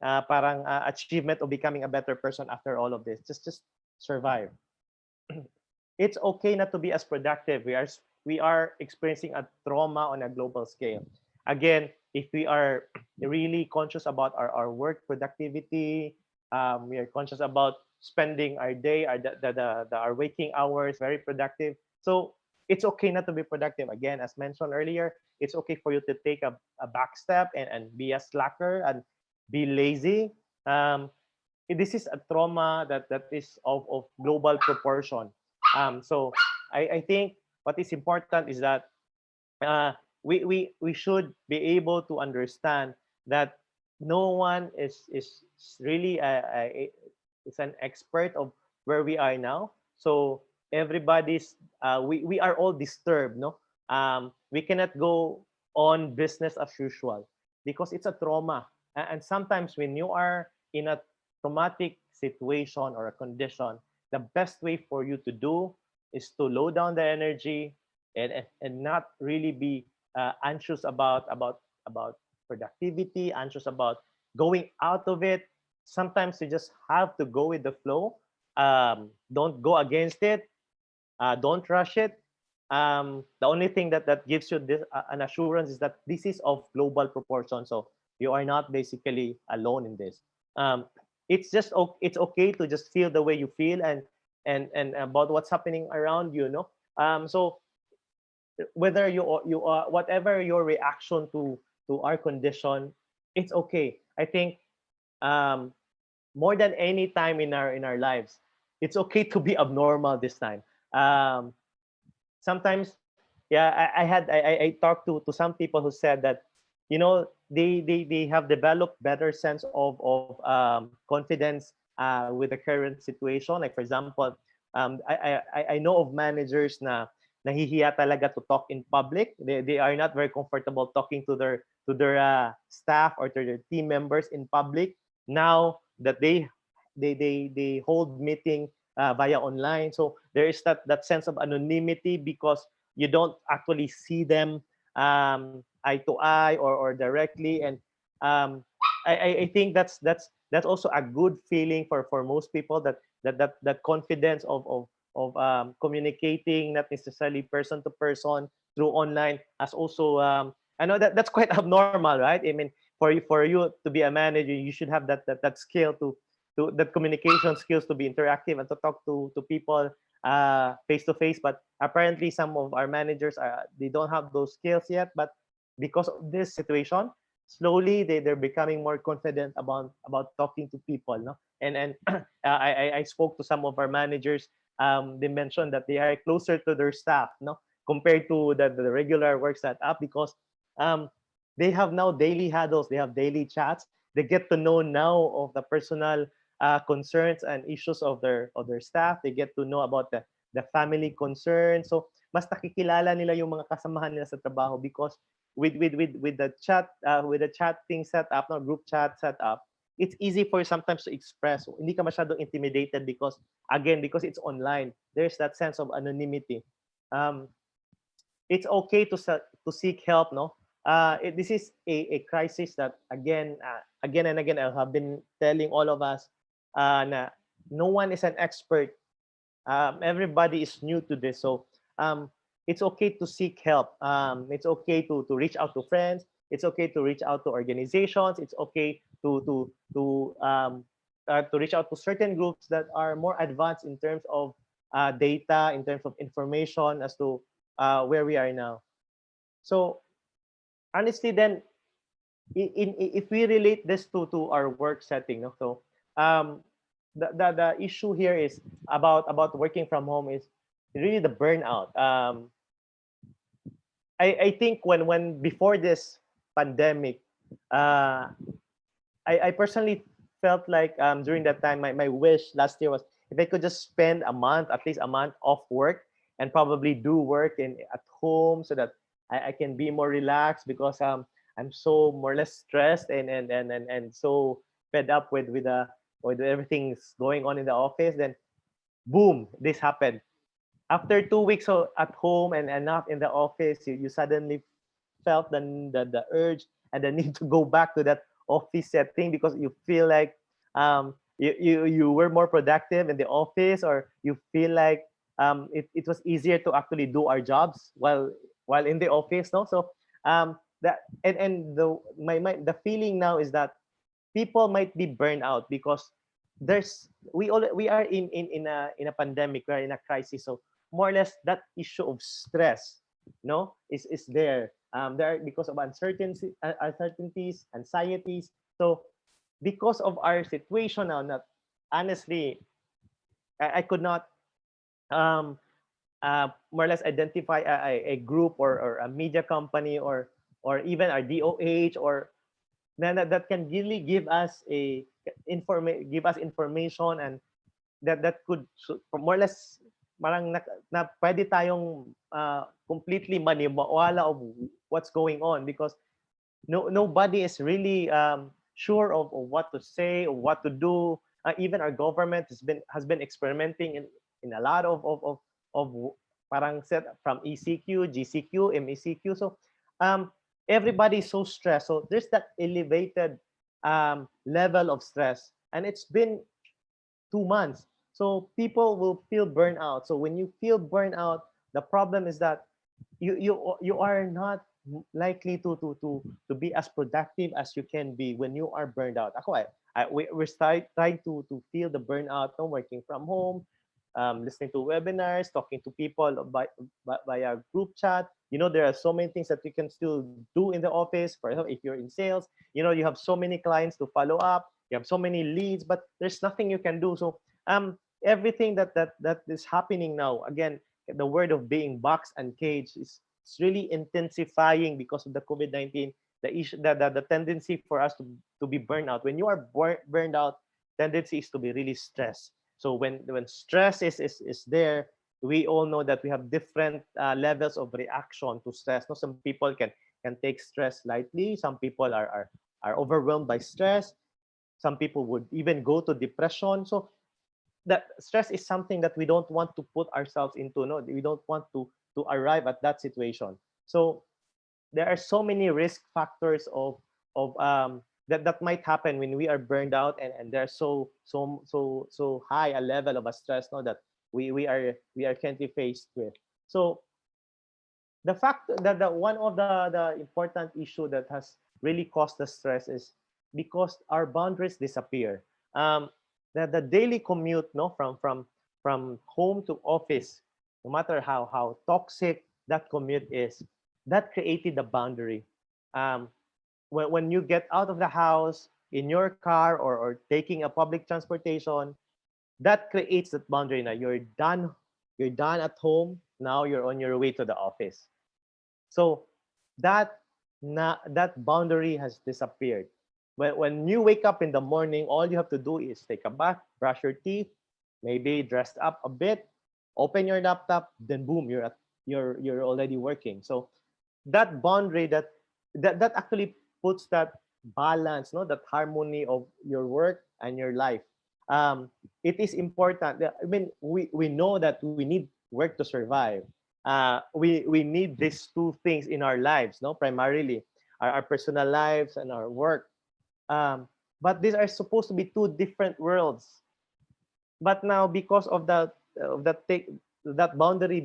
parang achievement of becoming a better person after all of this. Just survive. It's okay not to be as productive. We are experiencing a trauma on a global scale. Again, if we are really conscious about our work productivity, we are conscious about spending our day, our waking hours very productive. So it's okay not to be productive. Again, as mentioned earlier, it's okay for you to take a back step and be a slacker and be lazy. This is a trauma that is of global proportion. So I think what is important is that uh, we should be able to understand that no one is really is an expert of where we are now. So everybody's we are all disturbed, no. We cannot go on business as usual because it's a trauma. And sometimes when you are in a traumatic situation or a condition, the best way for you to do is to low down the energy and not really be anxious about productivity, anxious about going out of it. Sometimes you just have to go with the flow. Don't go against it. Don't rush it. The only thing that gives you this an assurance is that this is of global proportion. So you are not basically alone in this. It's okay to just feel the way you feel and about what's happening around you. No. So whether you are whatever your reaction to our condition, it's okay. I think um, more than any time in our lives, it's okay to be abnormal this time. Sometimes, yeah, I talked to some people who said that, they have developed better sense of confidence with the current situation. Like for example, I know of managers na nahihiya talaga to talk in public. They are not very comfortable talking to their staff or to their team members in public. Now that they hold meeting via online, so there is that sense of anonymity because you don't actually see them eye to eye or directly. And um, I think that's also a good feeling for most people, that confidence of communicating not necessarily person to person through online as also I know that's quite abnormal, right? I mean, for you to be a manager, you should have that skill to that communication skills to be interactive and to talk to people face to face. But apparently some of our managers they don't have those skills yet. But because of this situation, slowly they're becoming more confident about talking to people, no. And I spoke to some of our managers. They mentioned that they are closer to their staff, no, compared to the regular work setup, because um, they have now daily huddles, they have daily chats. They get to know now of the personal concerns and issues of their staff. They get to know about the family concerns. So mas nakikilala nila yung mga kasamahan nila sa trabaho, because with the chatting setup, no, group chat setup, it's easy for you sometimes to express. Hindi ka masyadong intimidated because again, because it's online. There's that sense of anonymity. Um, it's okay to seek help, no. This is a crisis that again and again I have been telling all of us na no one is an expert. Everybody is new to this. So it's okay to seek help. It's okay to reach out to friends. It's okay to reach out to organizations. It's okay to reach out to certain groups that are more advanced in terms of data, in terms of information as to where we are now. So honestly, then if we relate this to our work setting, no? So um, the issue here is about working from home is really the burnout. I think when before this pandemic, uh, I personally felt like during that time, my wish last year was if I could just spend a month, at least a month off work, and probably do work at home, so that I can be more relaxed, because I'm so more or less stressed and so fed up with everything's going on in the office. Then boom, this happened. After 2 weeks at home and not in the office, you suddenly felt the urge and the need to go back to that office setting because you feel like you were more productive in the office, or you feel like it was easier to actually do our jobs while in the office, no? So that and the feeling now is that people might be burned out because we are in a pandemic, we are in a crisis. So more or less that issue of stress, no, is there. There are, because of uncertainties, anxieties. So because of our situation now, not honestly, I could not um more or less identify a group or a media company or even our DOH or that can really give us information, and that could more or less parang na pwede tayong completely maniwala of what's going on, because nobody is really sure of what to say or what to do. Even our government has been experimenting in a lot of parang set from ECQ, GCQ, MECQ. So everybody is so stressed. So there's that elevated level of stress, and it's been 2 months. So people will feel burnout. So when you feel burnout, the problem is that you are not likely to be as productive as you can be when you are burned out. Ako, we're trying to feel the burnout, no, working from home, listening to webinars, talking to people via group chat. There are so many things that you can still do in the office. For example, if you're in sales, you have so many clients to follow up, you have so many leads, but there's nothing you can do. So everything that is happening now, again, the word of being boxed and caged is it's really intensifying because of the COVID-19. The issue, the tendency for us to be burned out. When you are burned out, tendency is to be really stressed. So when stress is there, we all know that we have different levels of reaction to stress. No, some people can take stress lightly. Some people are overwhelmed by stress. Some people would even go to depression. So that stress is something that we don't want to put ourselves into. No, we don't want to arrive at that situation. So there are so many risk factors of that might happen when we are burned out, and there's so high a level of a stress, no, that we are currently faced with. So the fact that one of the important issue that has really caused the stress is because our boundaries disappear. The daily commute, no, from home to office, no matter how toxic that commute is, that created the boundary. Um, when you get out of the house in your car or taking a public transportation, that creates that boundary. Now you're done at home. Now you're on your way to the office. So that boundary has disappeared. When you wake up in the morning, all you have to do is take a bath, brush your teeth, maybe dressed up a bit, open your laptop, then boom, you're already working. So that boundary that actually puts that balance, no, that harmony of your work and your life. It is important. I mean, we know that we need work to survive. We need these two things in our lives, no, primarily our personal lives and our work. But these are supposed to be two different worlds. But now, because that boundary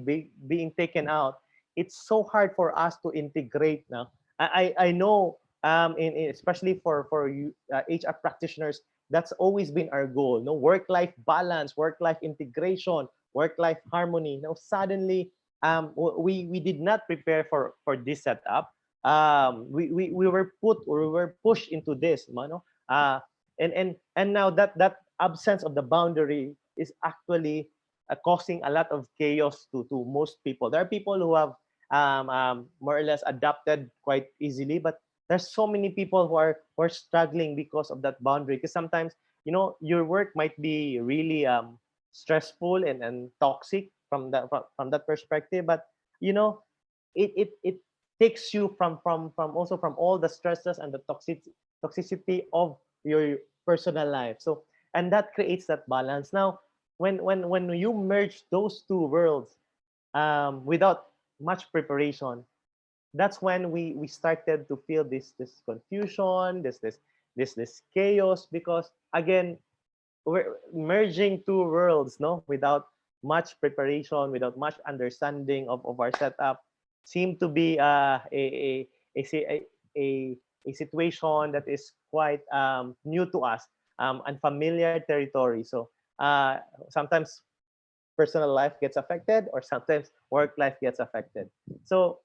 being taken out, it's so hard for us to integrate now. I know, especially for you HR practitioners, that's always been our goal. No, work-life balance, work-life integration, work-life harmony. Now suddenly, we did not prepare for this setup. We were pushed into this, no? And now that absence of the boundary is actually causing a lot of chaos to most people. There are people who have more or less adapted quite easily, but there's so many people who are struggling because of that boundary. Because sometimes, your work might be really stressful and toxic from that perspective, but it takes you from all the stresses and the toxicity of your personal life. So, and that creates that balance. Now, when you merge those two worlds without much preparation, that's when we started to feel this confusion, this chaos, because again, we're merging two worlds, no, without much preparation, without much understanding of our setup. Seem to be a, si- a situation that is quite new to us, unfamiliar territory. So sometimes personal life gets affected, or sometimes work life gets affected. So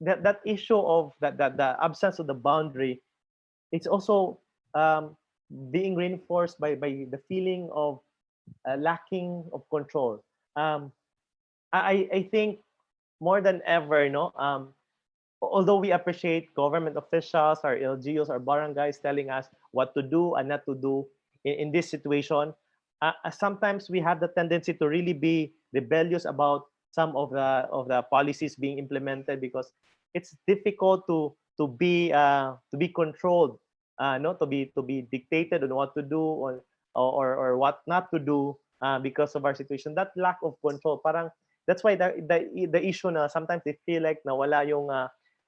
that issue of that the absence of the boundary, it's also um, being reinforced by the feeling of lacking of control. Um, I think more than ever, no, although we appreciate government officials, our LGUs, our barangays telling us what to do and not to do in this situation, sometimes we have the tendency to really be rebellious about some of the policies being implemented, because it's difficult to be controlled, no, to be dictated on what to do, or what not to do, because of our situation. That lack of control, parang that's why the issue na sometimes they feel like nawala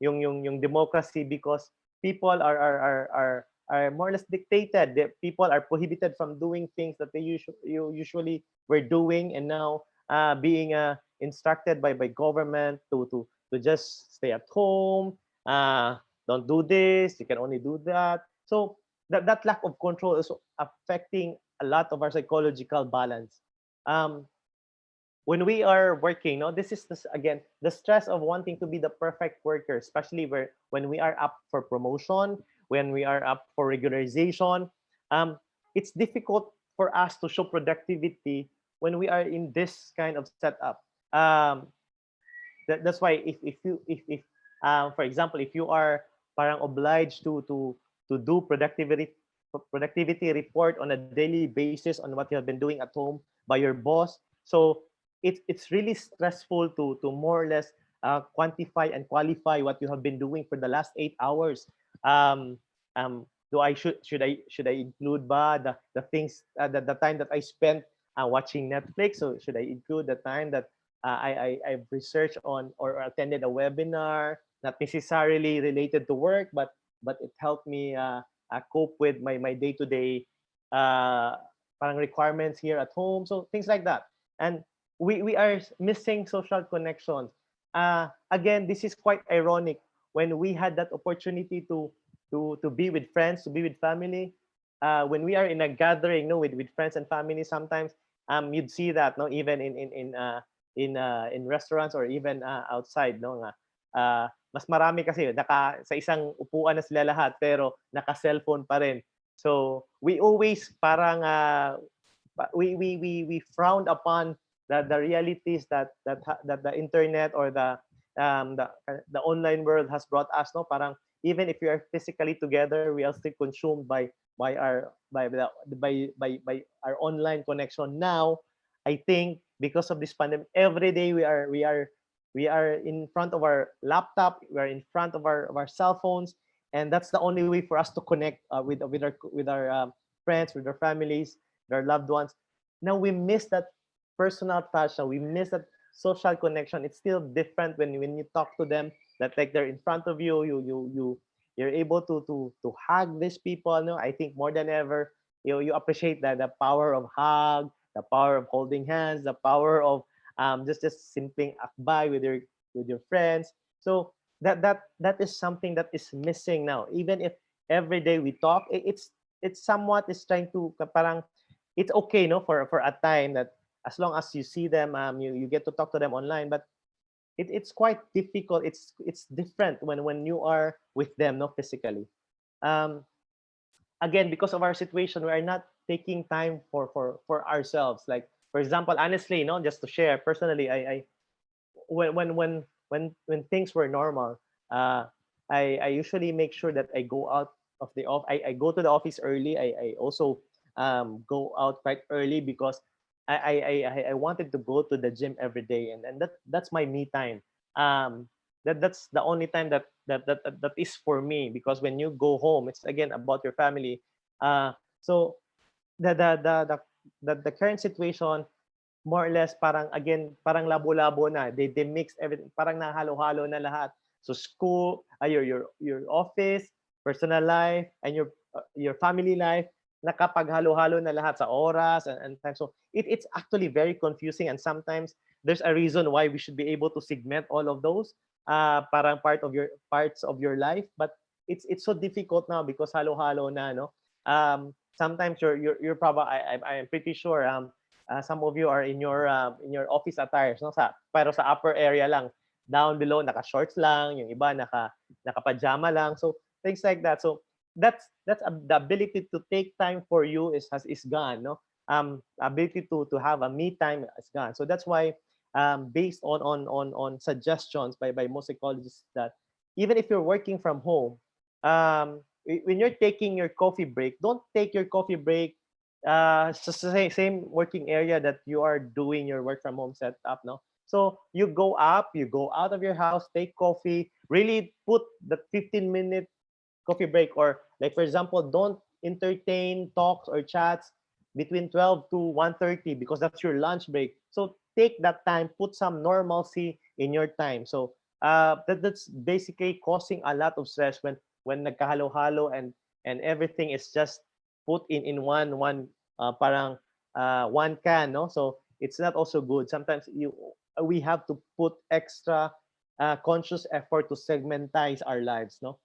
yung democracy, because people are more or less dictated. People are prohibited from doing things that they usually were doing, and now being instructed by government to just stay at home, uh, don't do this, you can only do that. So that lack of control is affecting a lot of our psychological balance. um, when we are working, no, this is again the stress of wanting to be the perfect worker, especially when we are up for promotion, when we are up for regularization. Um, it's difficult for us to show productivity when we are in this kind of setup. Um, that's why if for example, if you are parang obliged to do productivity report on a daily basis on what you have been doing at home by your boss. So it's really stressful to more or less quantify and qualify what you have been doing for the last 8 hours. um do I should I include the things, the time that I spent watching Netflix? So should I include the time that I've researched on or attended a webinar, not necessarily related to work, but it helped me cope with my day to day parang requirements here at home. So things like that, and we are missing social connections. Again, this is quite ironic when we had that opportunity to be with friends, to be with family. When we are in a gathering, no, with friends and family, sometimes you'd see that, no, even in restaurants or even outside, no, nga mas marami kasi sa isang upuan na sila lahat pero naka-cellphone pa rin. So we always parang we frowned upon the realities that the internet or the online world has brought us, no, parang even if we are physically together, we are still consumed by our online connection. Now I think because of this pandemic, every day we are in front of our laptop, we are in front of our cell phones, and that's the only way for us to connect with our friends, with our families, with our loved ones. Now we miss that personal touch. Now we miss that social connection. It's still different when you talk to them. That like they're in front of you. You're able to hug these people. No, I think more than ever, you appreciate the power of hug, the power of holding hands, the power of just simping akbay with your friends. So that is something that is missing now. Even if every day we talk, it's somewhat is trying to parang it's okay, no, for a time that as long as you see them, you get to talk to them online, but it's quite difficult. It's different when you are with them, no, physically. Um, Again, because of our situation, we are not taking time for ourselves. Like for example, honestly, no, just to share personally, I when things were normal, uh, I usually make sure that I go out of the off. I go to the office early. I also go out quite early because I wanted to go to the gym every day, and that's my me time. That's the only time that is for me, because when you go home, it's again about your family. So the the the the the current situation, more or less parang again parang labo-labo na, they mix everything, parang nahalo-halo na lahat. So school, your office, personal life, and your family life, nakapaghalo-halo na lahat sa oras and time. So it's actually very confusing, and sometimes there's a reason why we should be able to segment all of those parang parts of your life, but it's so difficult now because halo-halo na, no. Sometimes you're probably, I'm pretty sure some of you are in your office attires, no, pero sa upper area lang, down below naka shorts lang, yung iba naka pajama lang, so things like that. So the ability to take time for you is gone, no. Ability to have a me time is gone. So that's why based on suggestions by most psychologists, that even if you're working from home, when you're taking your coffee break, don't take your coffee break same working area that you are doing your work from home setup, no. So you go out of your house, take coffee, really put the 15-minute coffee break, or like for example, don't entertain talks or chats between 12 to 1:30 because that's your lunch break. So take that time, put some normalcy in your time. So that's basically causing a lot of stress when nagkahalo-halo and everything is just put in one parang one can, no. So it's not also good. Sometimes we have to put extra conscious effort to segmentize our lives, no.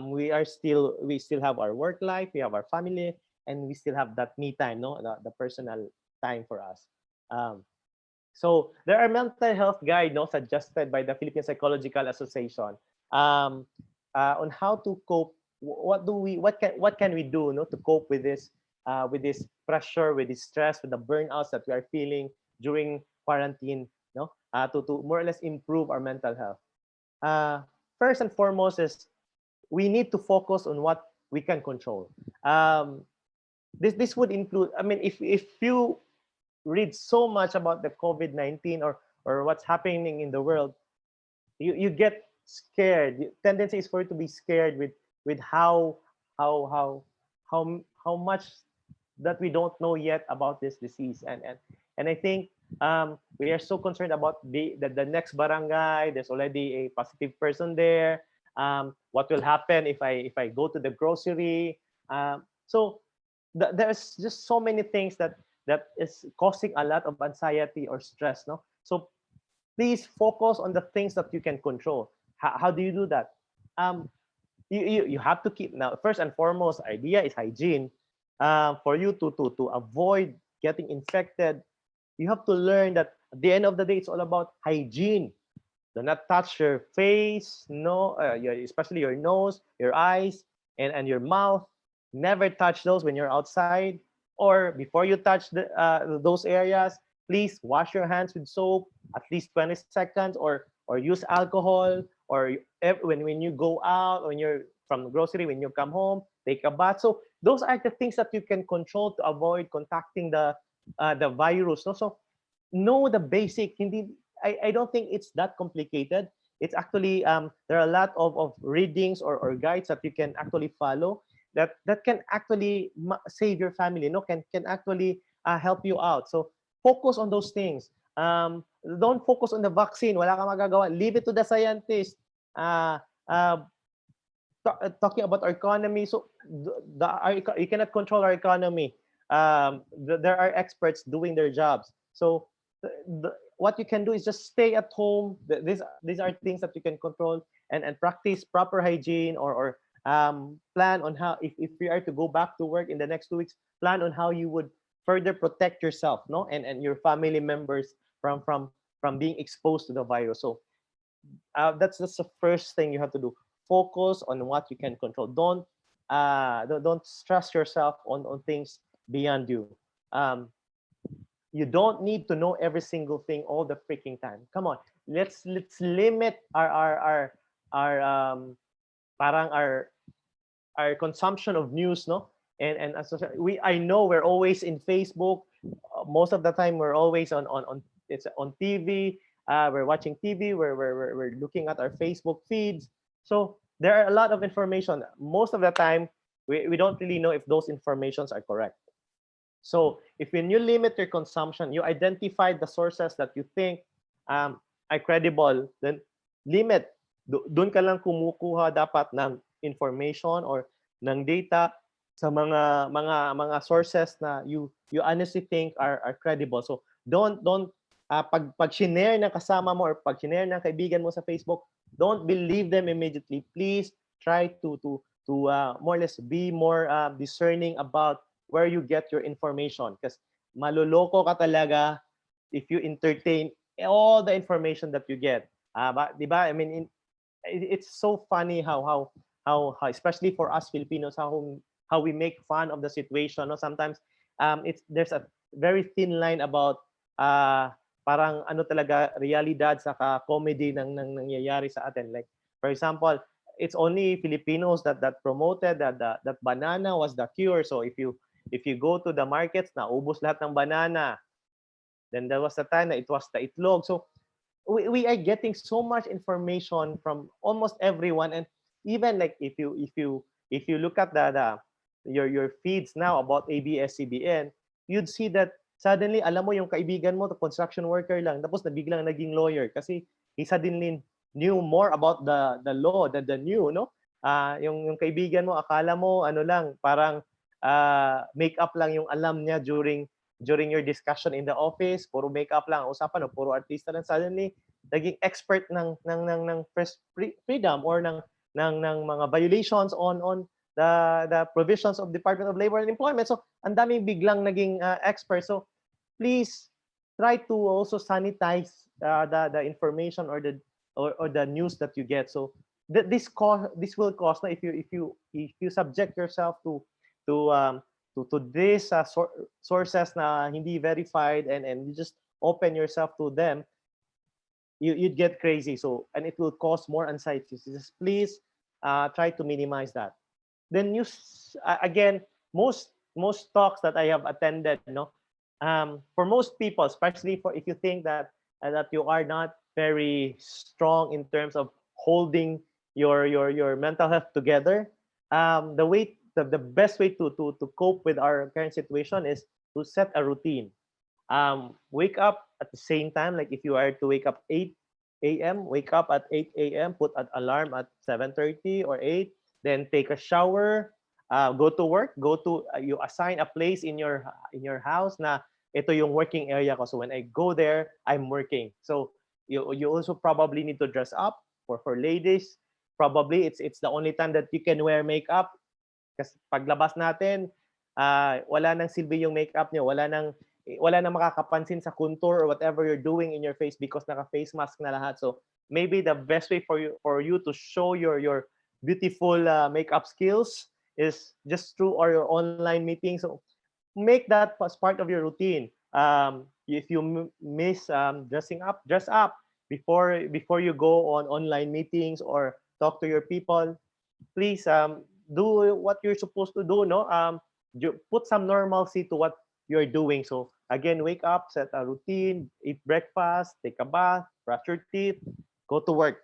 We still have our work life, we have our family, and we still have that me time, no, the personal time for us. So there are mental health guide, no, suggested by the Philippine Psychological Association on how to cope. What can we do, no, to cope with this pressure, with this stress, with the burnouts that we are feeling during quarantine, no, to more or less improve our mental health. First and foremost is we need to focus on what we can control. This would include, I mean, if you read so much about the COVID-19 or what's happening in the world, you get scared. The tendency is for you to be scared with how much that we don't know yet about this disease, and I think we are so concerned about the next barangay. There's already a positive person there. What will happen if I go to the grocery? So there's just so many things that is causing a lot of anxiety or stress, no. So please focus on the things that you can control. How do you do that? You have to keep, now first and foremost idea is hygiene. For you to avoid getting infected, you have to learn that at the end of the day, it's all about hygiene. Do not touch your face, no, especially your nose, your eyes, and your mouth. Never touch those when you're outside, or before you touch those areas. Please wash your hands with soap at least 20 seconds, or use alcohol, or when you go out, when you're from the grocery, when you come home, take a bath. So those are the things that you can control to avoid contacting the virus. No? So know the basic. Hindi, I don't think it's that complicated. It's actually there are a lot of readings or guides that you can actually follow that can actually save your family. No, can actually help you out. So focus on those things. Don't focus on the vaccine. Wala kang magagawa. Leave it to the scientists. Talking about our economy, so you cannot control our economy. There are experts doing their jobs. So what you can do is just stay at home. These are things that you can control, and practice proper hygiene, or plan on how, if you are to go back to work in the next 2 weeks, plan on how you would further protect yourself, no, and your family members from being exposed to the virus. So that's the first thing you have to do. Focus on what you can control. Don't stress yourself on things beyond you. You don't need to know every single thing all the freaking time. Come on, let's limit our parang our consumption of news, no. And I know we're always in Facebook. Most of the time we're always on it's on TV. We're watching TV. We're looking at our Facebook feeds. So there are a lot of information. Most of the time, we don't really know if those informations are correct. So if when you limit your consumption, you identify the sources that you think are credible, then limit doon ka lang kumukuha dapat ng information or ng data sa mga sources na you honestly think are credible. So don't pag shinare ng kasama mo or pag shinare ng kaibigan mo sa Facebook, don't believe them immediately. Please try to more or less be more discerning about where you get your information, because maloloko ka talaga if you entertain all the information that you get. Di ba? I mean, it's so funny how especially for us Filipinos, how we make fun of the situation. No, sometimes it's there's a very thin line about parang ano talaga realidad sa comedy ng nangyayari sa atin. Like for example, it's only Filipinos that promoted that banana was the cure. So if you go to the markets, naubos lahat ng banana. Then there was a time that it was the itlog. So we are getting so much information from almost everyone, and even like if you look at your feeds now about ABS-CBN, you'd see that suddenly alam mo yung kaibigan mo, the construction worker lang, tapos na biglang naging lawyer kasi he suddenly knew more about the law than the new, no? Yung kaibigan mo akala mo ano lang, parang make-up lang yung alam niya during your discussion in the office, puro makeup lang usapan, o puro artista lang, suddenly naging expert ng first freedom or ng mga violations on the provisions of Department of Labor and Employment. So ang daming biglang naging expert. So please try to also sanitize the information or the news that you get. So this will cause, if you subject yourself to these sources na hindi verified, and you just open yourself to them, you'd get crazy. So, and it will cause more anxiety. So just please try to minimize that. Then again, most talks that I have attended, for most people, especially for if you think that you are not very strong in terms of holding your mental health together, the best way to cope with our current situation is to set a routine. Wake up at the same time. Like if you are to wake up 8 a.m., wake up at 8 a.m., put an alarm at 7:30 or 8, then take a shower, go to work, you assign a place in your house na ito yung working area ko. So when I go there, I'm working. So you also probably need to dress up. For ladies, probably it's the only time that you can wear makeup. Kasi paglabas natin, wala nang silbi yung makeup niyo, wala nang makakapansin sa contour or whatever you're doing in your face because naka-face mask na lahat. So maybe the best way for you to show your beautiful makeup skills is just through your online meeting. So make that as part of your routine. If you miss dressing up, dress up before you go on online meetings or talk to your people. Please do what you're supposed to do, no? Put some normalcy to what you're doing. So again, wake up, set a routine, eat breakfast, take a bath, brush your teeth, go to work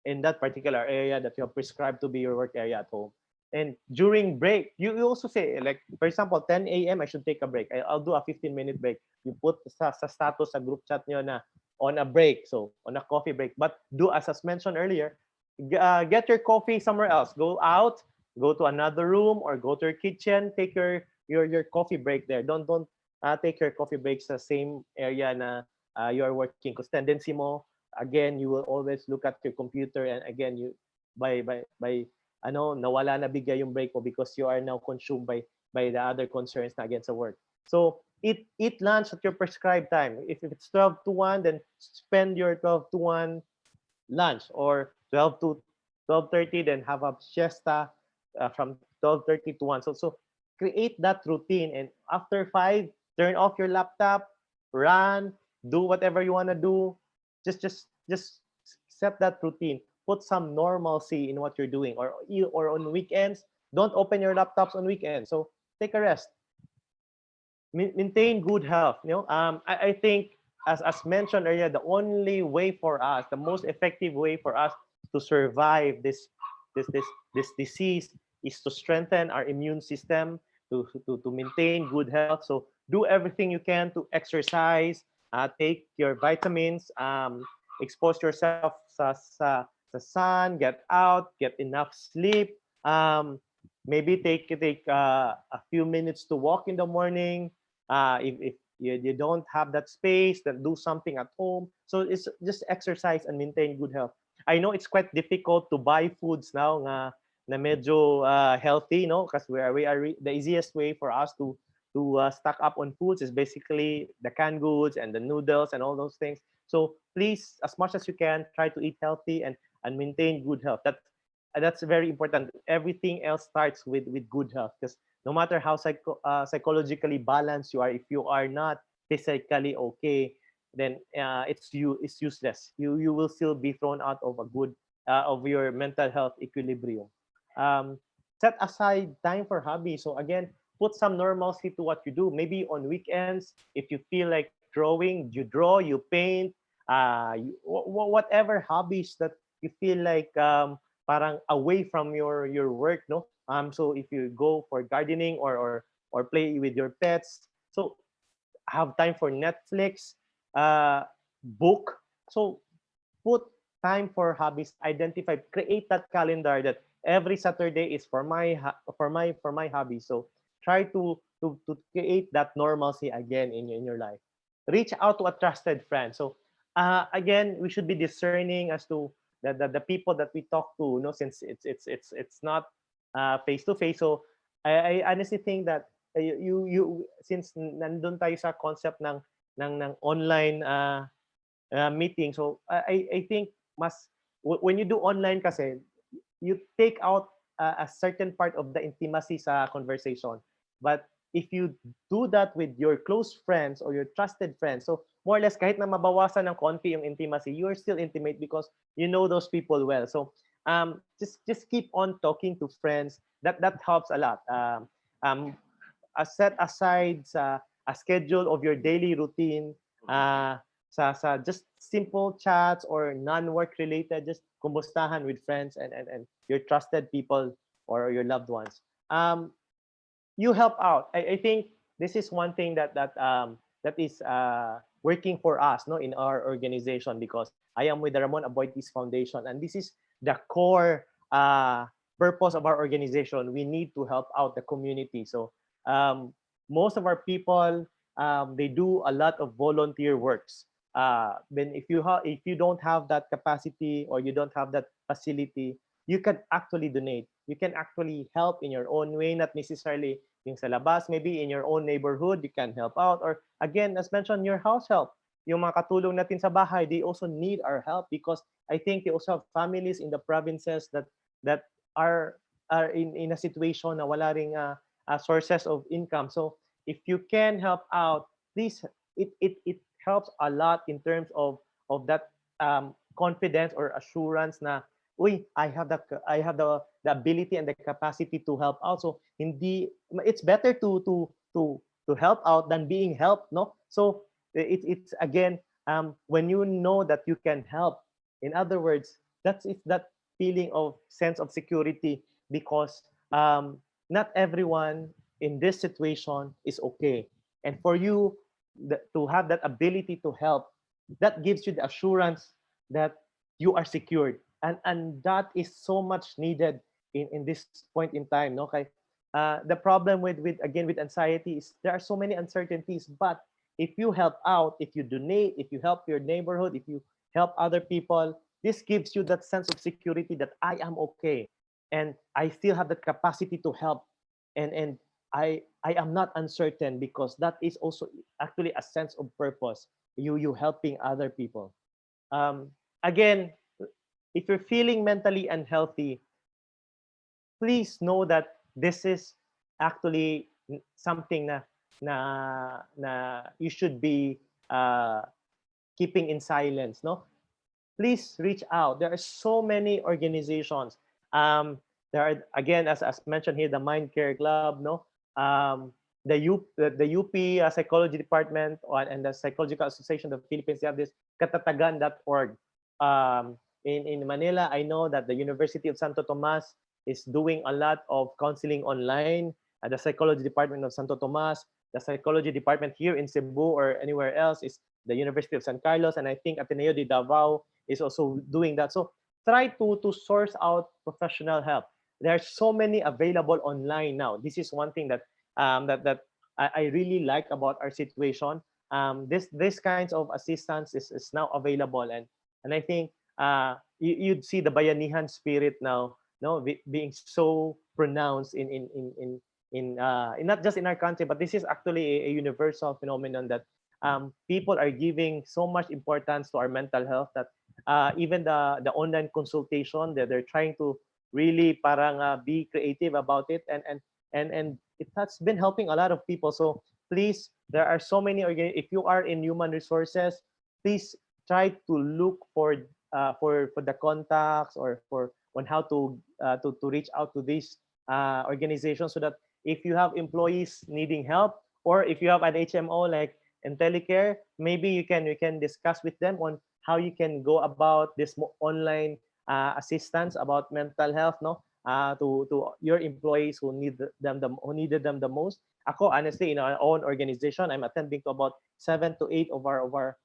in that particular area that you have prescribed to be your work area at home. And during break, you also say, like, for example, 10 a.m., I should take a break. I'll do a 15-minute break. You put sa status, sa group chat nyo na on a break, so on a coffee break. But do, as mentioned earlier, get your coffee somewhere else. Go out, go to another room, or go to your kitchen. Take your coffee break there. Don't take your coffee break sa same area na you are working. Because tendency mo, again, you will always look at your computer, and again, you by nawala na bigla yung break mo because you are now consumed by the other concerns na against the work. So eat lunch at your prescribed time. If it's 12 to 1, then spend your 12 to 1 lunch, or 12 to 12:30, then have a siesta from 12:30 to 1. So create that routine, and after 5, turn off your laptop, run, do whatever you want to do. Just set that routine. Put some normalcy in what you're doing, or on weekends, don't open your laptops on weekends. So take a rest. Maintain good health. I think as mentioned earlier, the only way for us, the most effective way for us to survive this disease is to strengthen our immune system, to maintain good health. So do everything you can to exercise, take your vitamins, expose yourself sa the sun, get out, get enough sleep. Maybe take a few minutes to walk in the morning. If you don't have that space, then do something at home. So it's just exercise and maintain good health. I know it's quite difficult to buy foods now na medyo healthy, no? Because the easiest way for us to stock up on foods is basically the canned goods and the noodles and all those things. So please, as much as you can, try to eat healthy and maintain good health. That's very important. Everything else starts with good health, because no matter how psychologically balanced you are, if you are not physically okay, then it's useless. You will still be thrown out of a good of your mental health equilibrium. Um, Set aside time for hobbies. So again, put some normalcy to what you do. Maybe on weekends, if you feel like drawing, you draw, you paint, whatever hobbies that you feel like parang away from your work, no? So if you go for gardening or play with your pets, so have time for Netflix, uh, book. So put time for hobbies. Identify, create that calendar that every Saturday is for my hobby. So try to create that normalcy again in your life. Reach out to a trusted friend. So again, we should be discerning as to the people that we talk to, you know, since it's not face to face. So I honestly think that you since nandun tayo sa concept ng online meeting. So I think when you do online kasi, you take out a certain part of the intimacy sa conversation. But if you do that with your close friends or your trusted friends, so more or less kahit na mabawasan ng konti yung intimacy, you're still intimate because you know those people well. So just keep on talking to friends. That helps a lot. Um, Set aside a schedule of your daily routine, sa just simple chats or non-work related, just kumustahan with friends and your trusted people or your loved ones. You help out. I think this is one thing that is working for us, no, in our organization, because I am with the Ramon Aboitiz Foundation, and this is the core purpose of our organization. We need to help out the community. So most of our people, they do a lot of volunteer works. Then if you don't have that capacity or you don't have that facility, you can actually donate. You can actually help in your own way, not necessarily yung sa labas, maybe in your own neighborhood, you can help out. Or again, as mentioned, your house help. Yung mga katulong natin sa bahay, they also need our help because I think they also have families in the provinces that are in a situation na wala ring sources of income. So if you can help out, please, it helps a lot in terms of that confidence or assurance na, uy, I have the ability and the capacity to help out. So hindi, it's better to help out than being helped, no? So it's again, when you know that you can help, in other words, it's that feeling of sense of security, because not everyone in this situation is okay. And for you to have that ability to help, that gives you the assurance that you are secured. And that is so much needed in this point in time. No? Okay. The problem with anxiety is there are so many uncertainties, but if you help out, if you donate, if you help your neighborhood, if you help other people, this gives you that sense of security that I am okay and I still have the capacity to help, and I am not uncertain, because that is also actually a sense of purpose, you helping other people. Again, if you're feeling mentally unhealthy, please know that this is actually something na you should be keeping in silence, no? Please reach out. There are so many organizations. There are, again, as mentioned here, the Mind Care Club, no? The UP Psychology Department and the Psychological Association of the Philippines, they have this katatagan.org. In Manila, I know that the University of Santo Tomas is doing a lot of counseling online. The Psychology Department of Santo Tomas, the Psychology Department here in Cebu or anywhere else is the University of San Carlos, and I think Ateneo de Davao is also doing that. So try to source out professional help. There are so many available online now. This is one thing that I really like about our situation. This kinds of assistance is now available, and I think you'd see the bayanihan spirit now, no, being so pronounced in not just in our country, but this is actually a universal phenomenon that people are giving so much importance to our mental health that even the online consultation that they're trying to really parang be creative about it, and it has been helping a lot of people. So please, there are so many if you are in human resources, please try to look for the contacts or for on how to reach out to these organizations, so that if you have employees needing help, or if you have an HMO like Intellicare, maybe you can discuss with them on how you can go about this online assistance about mental health, no, to your employees who needed them the most. Ako, honestly, in our own organization, I'm attending to about 7 to 8 of our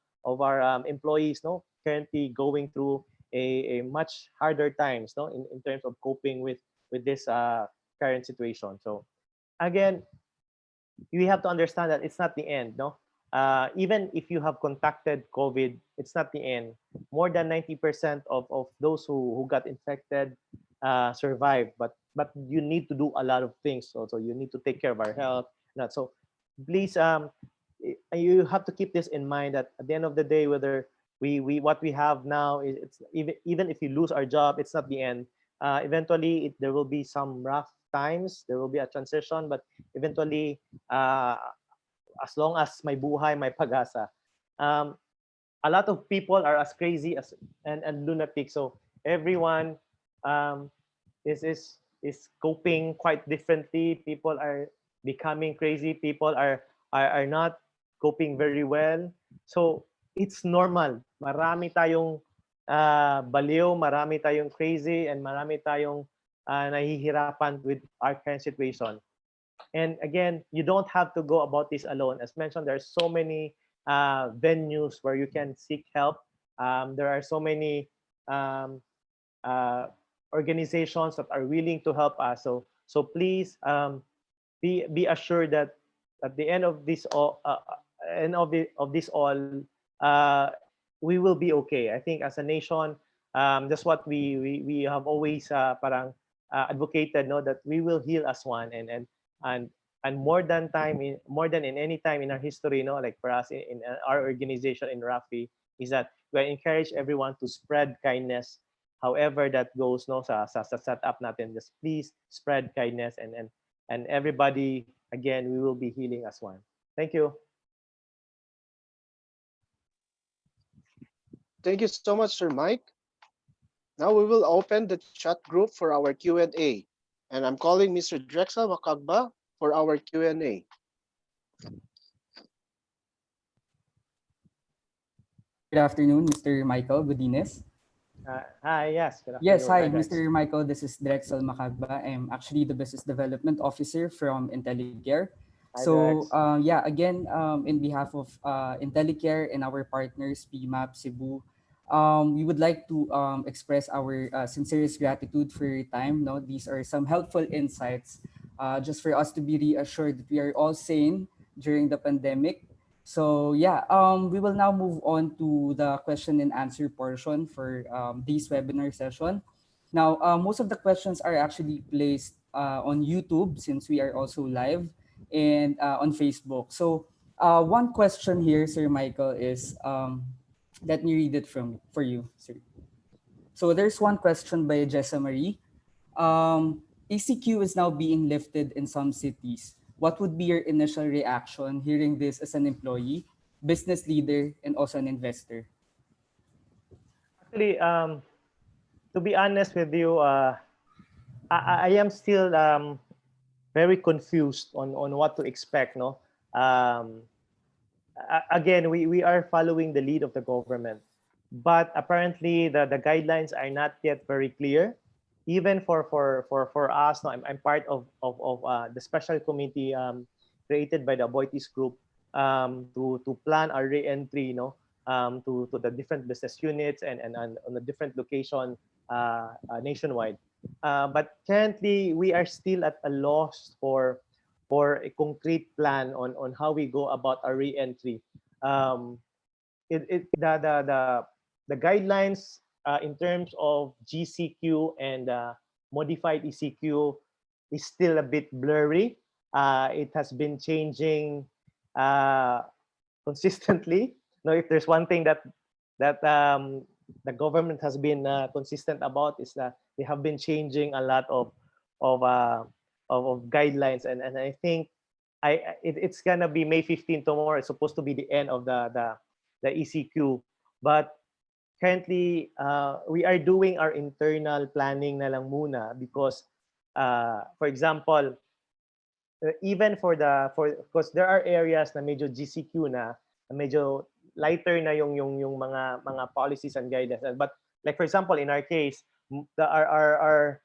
employees, no, currently going through a much harder times, no, in terms of coping with this current situation. So again, you have to understand that it's not the end, no. Even if you have contacted COVID, it's not the end. More than 90% of those who got infected survived, but you need to do a lot of things. So you need to take care of our health. Not so. Please, you have to keep this in mind that at the end of the day, whether we what we have now is, it's even if you lose our job, it's not the end. Eventually, there will be some rough times. There will be a transition, but eventually, as long as may buhay, may pag-asa. A lot of people are as crazy as and lunatic. So everyone um, is coping quite differently. People are becoming crazy. People are not coping very well. So it's normal. Marami tayong baliw, marami tayong crazy, and marami tayong nahihirapan with our current situation. And again, you don't have to go about this alone. As mentioned, there's so many venues where you can seek help. There are so many um, uh, organizations that are willing to help us. So please be assured that at the end of this of this all, uh, we will be okay. I think as a nation, that's what we have always parang advocated, no, that we will heal as one, and more than in any time in our history, no, like for us in our organization in Rafi, is that we encourage everyone to spread kindness, however that goes, no, sa setup natin. Just please spread kindness, and everybody, again, we will be healing as one. Thank you. Thank you so much, Sir Mike. Now we will open the chat group for our Q&A. And I'm calling Mr. Drexel Makagba for our Q&A. Good afternoon, Mr. Michael Godinez. Hi, yes, good Yes, afternoon. hi, Drex. Mr. Michael. This is Drexel Macagba. I'm actually the Business Development Officer from Intellicare. Hi, So, Drex. yeah, again, in behalf of Intellicare and our partners, PMAP Cebu, we would like to express our sincerest gratitude for your time. No, these are some helpful insights just for us to be reassured that we are all sane during the pandemic. So yeah, we will now move on to the question and answer portion for this webinar session. Now, most of the questions are actually placed on YouTube since we are also live and on Facebook. So one question here, Sir Michael, is let me read it from for you, sir. So there's one question by Jessa Marie. ECQ is now being lifted in some cities. What would be your initial reaction hearing this as an employee, business leader, and also an investor? Actually, to be honest with you, I am still very confused on what to expect. No, again, we are following the lead of the government, but apparently the guidelines are not yet very clear. Even for us, no, I'm part of the special committee created by the Aboitiz Group to plan our re-entry, to the different business units and on a different location nationwide. But currently, we are still at a loss for a concrete plan on how we go about our re-entry. Um, the guidelines in terms of GCQ and modified ECQ is still a bit blurry. It has been changing uh, consistently. Now, if there's one thing that the government has been consistent about is that they have been changing a lot of uh, of guidelines, and I think it's gonna be May 15 tomorrow. It's supposed to be the end of the ECQ, but currently we are doing our internal planning na lang muna because for example, even for because there are areas na medyo GCQ na medyo lighter na yung mga policies and guidance. But like for example, in our case, our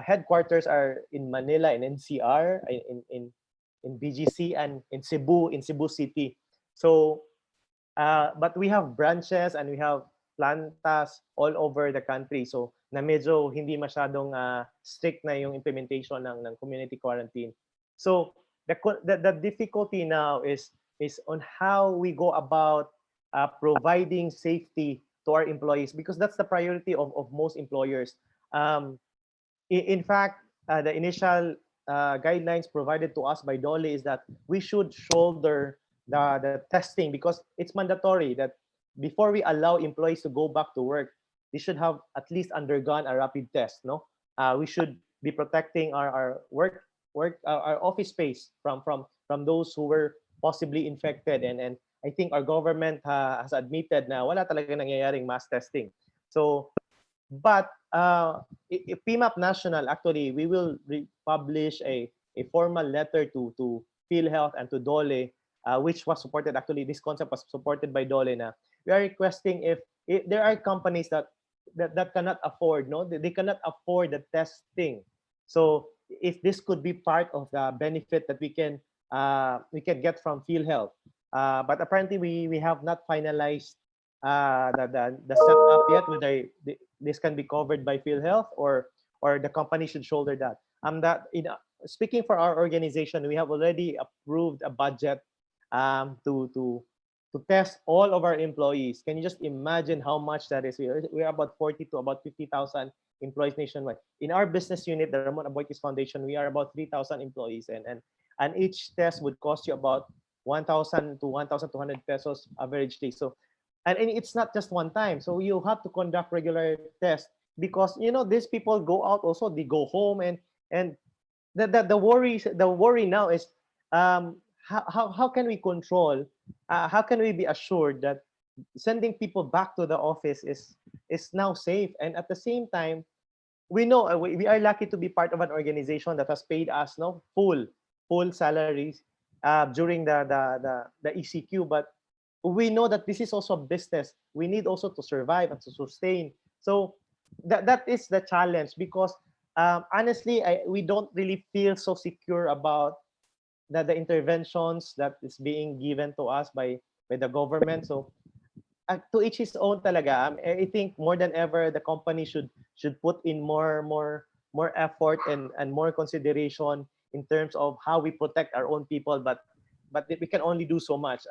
headquarters are in Manila, in NCR, in BGC, and in Cebu City. So but we have branches and we have plantas all over the country. So na medyo hindi masyadong strict na yung implementation ng community quarantine. So the difficulty now is on how we go about providing safety to our employees, because that's the priority of most employers. In fact, the initial guidelines provided to us by Dole is that we should shoulder the testing, because it's mandatory that before we allow employees to go back to work, they should have at least undergone a rapid test. No, we should be protecting our our office space from those who were possibly infected, and I think our government has admitted na wala talaga nangyayaring mass testing. So but PMAP National, actually, we will publish a formal letter to PhilHealth and to Dole, which was supported, actually, this concept was supported by Dole na we are requesting if there are companies that cannot afford, no, they cannot afford the testing. So if this could be part of the benefit that we can get from PhilHealth. But apparently we have not finalized the setup yet, whether this can be covered by PhilHealth or the company should shoulder that. That speaking for our organization, we have already approved a budget to test all of our employees. Can you just imagine how much that is? We're about 40 to about 50,000 employees nationwide. In our business unit, the Ramon Aboitiz Foundation, we are about 3,000 employees, and each test would cost you about 1,000 to 1,200 pesos averagely. So, and it's not just one time. So you have to conduct regular tests, because these people go out also, they go home, and the worry now is how can we control, how can we be assured that sending people back to the office is now safe. And at the same time, we know we are lucky to be part of an organization that has paid us full salaries during the ECQ, but we know that this is also a business. We need also to survive and to sustain. So that is the challenge, because honestly, we don't really feel so secure about the interventions that is being given to us by the government. So to each his own talaga. I think more than ever the company should put in more effort and more consideration in terms of how we protect our own people. But we can only do so much.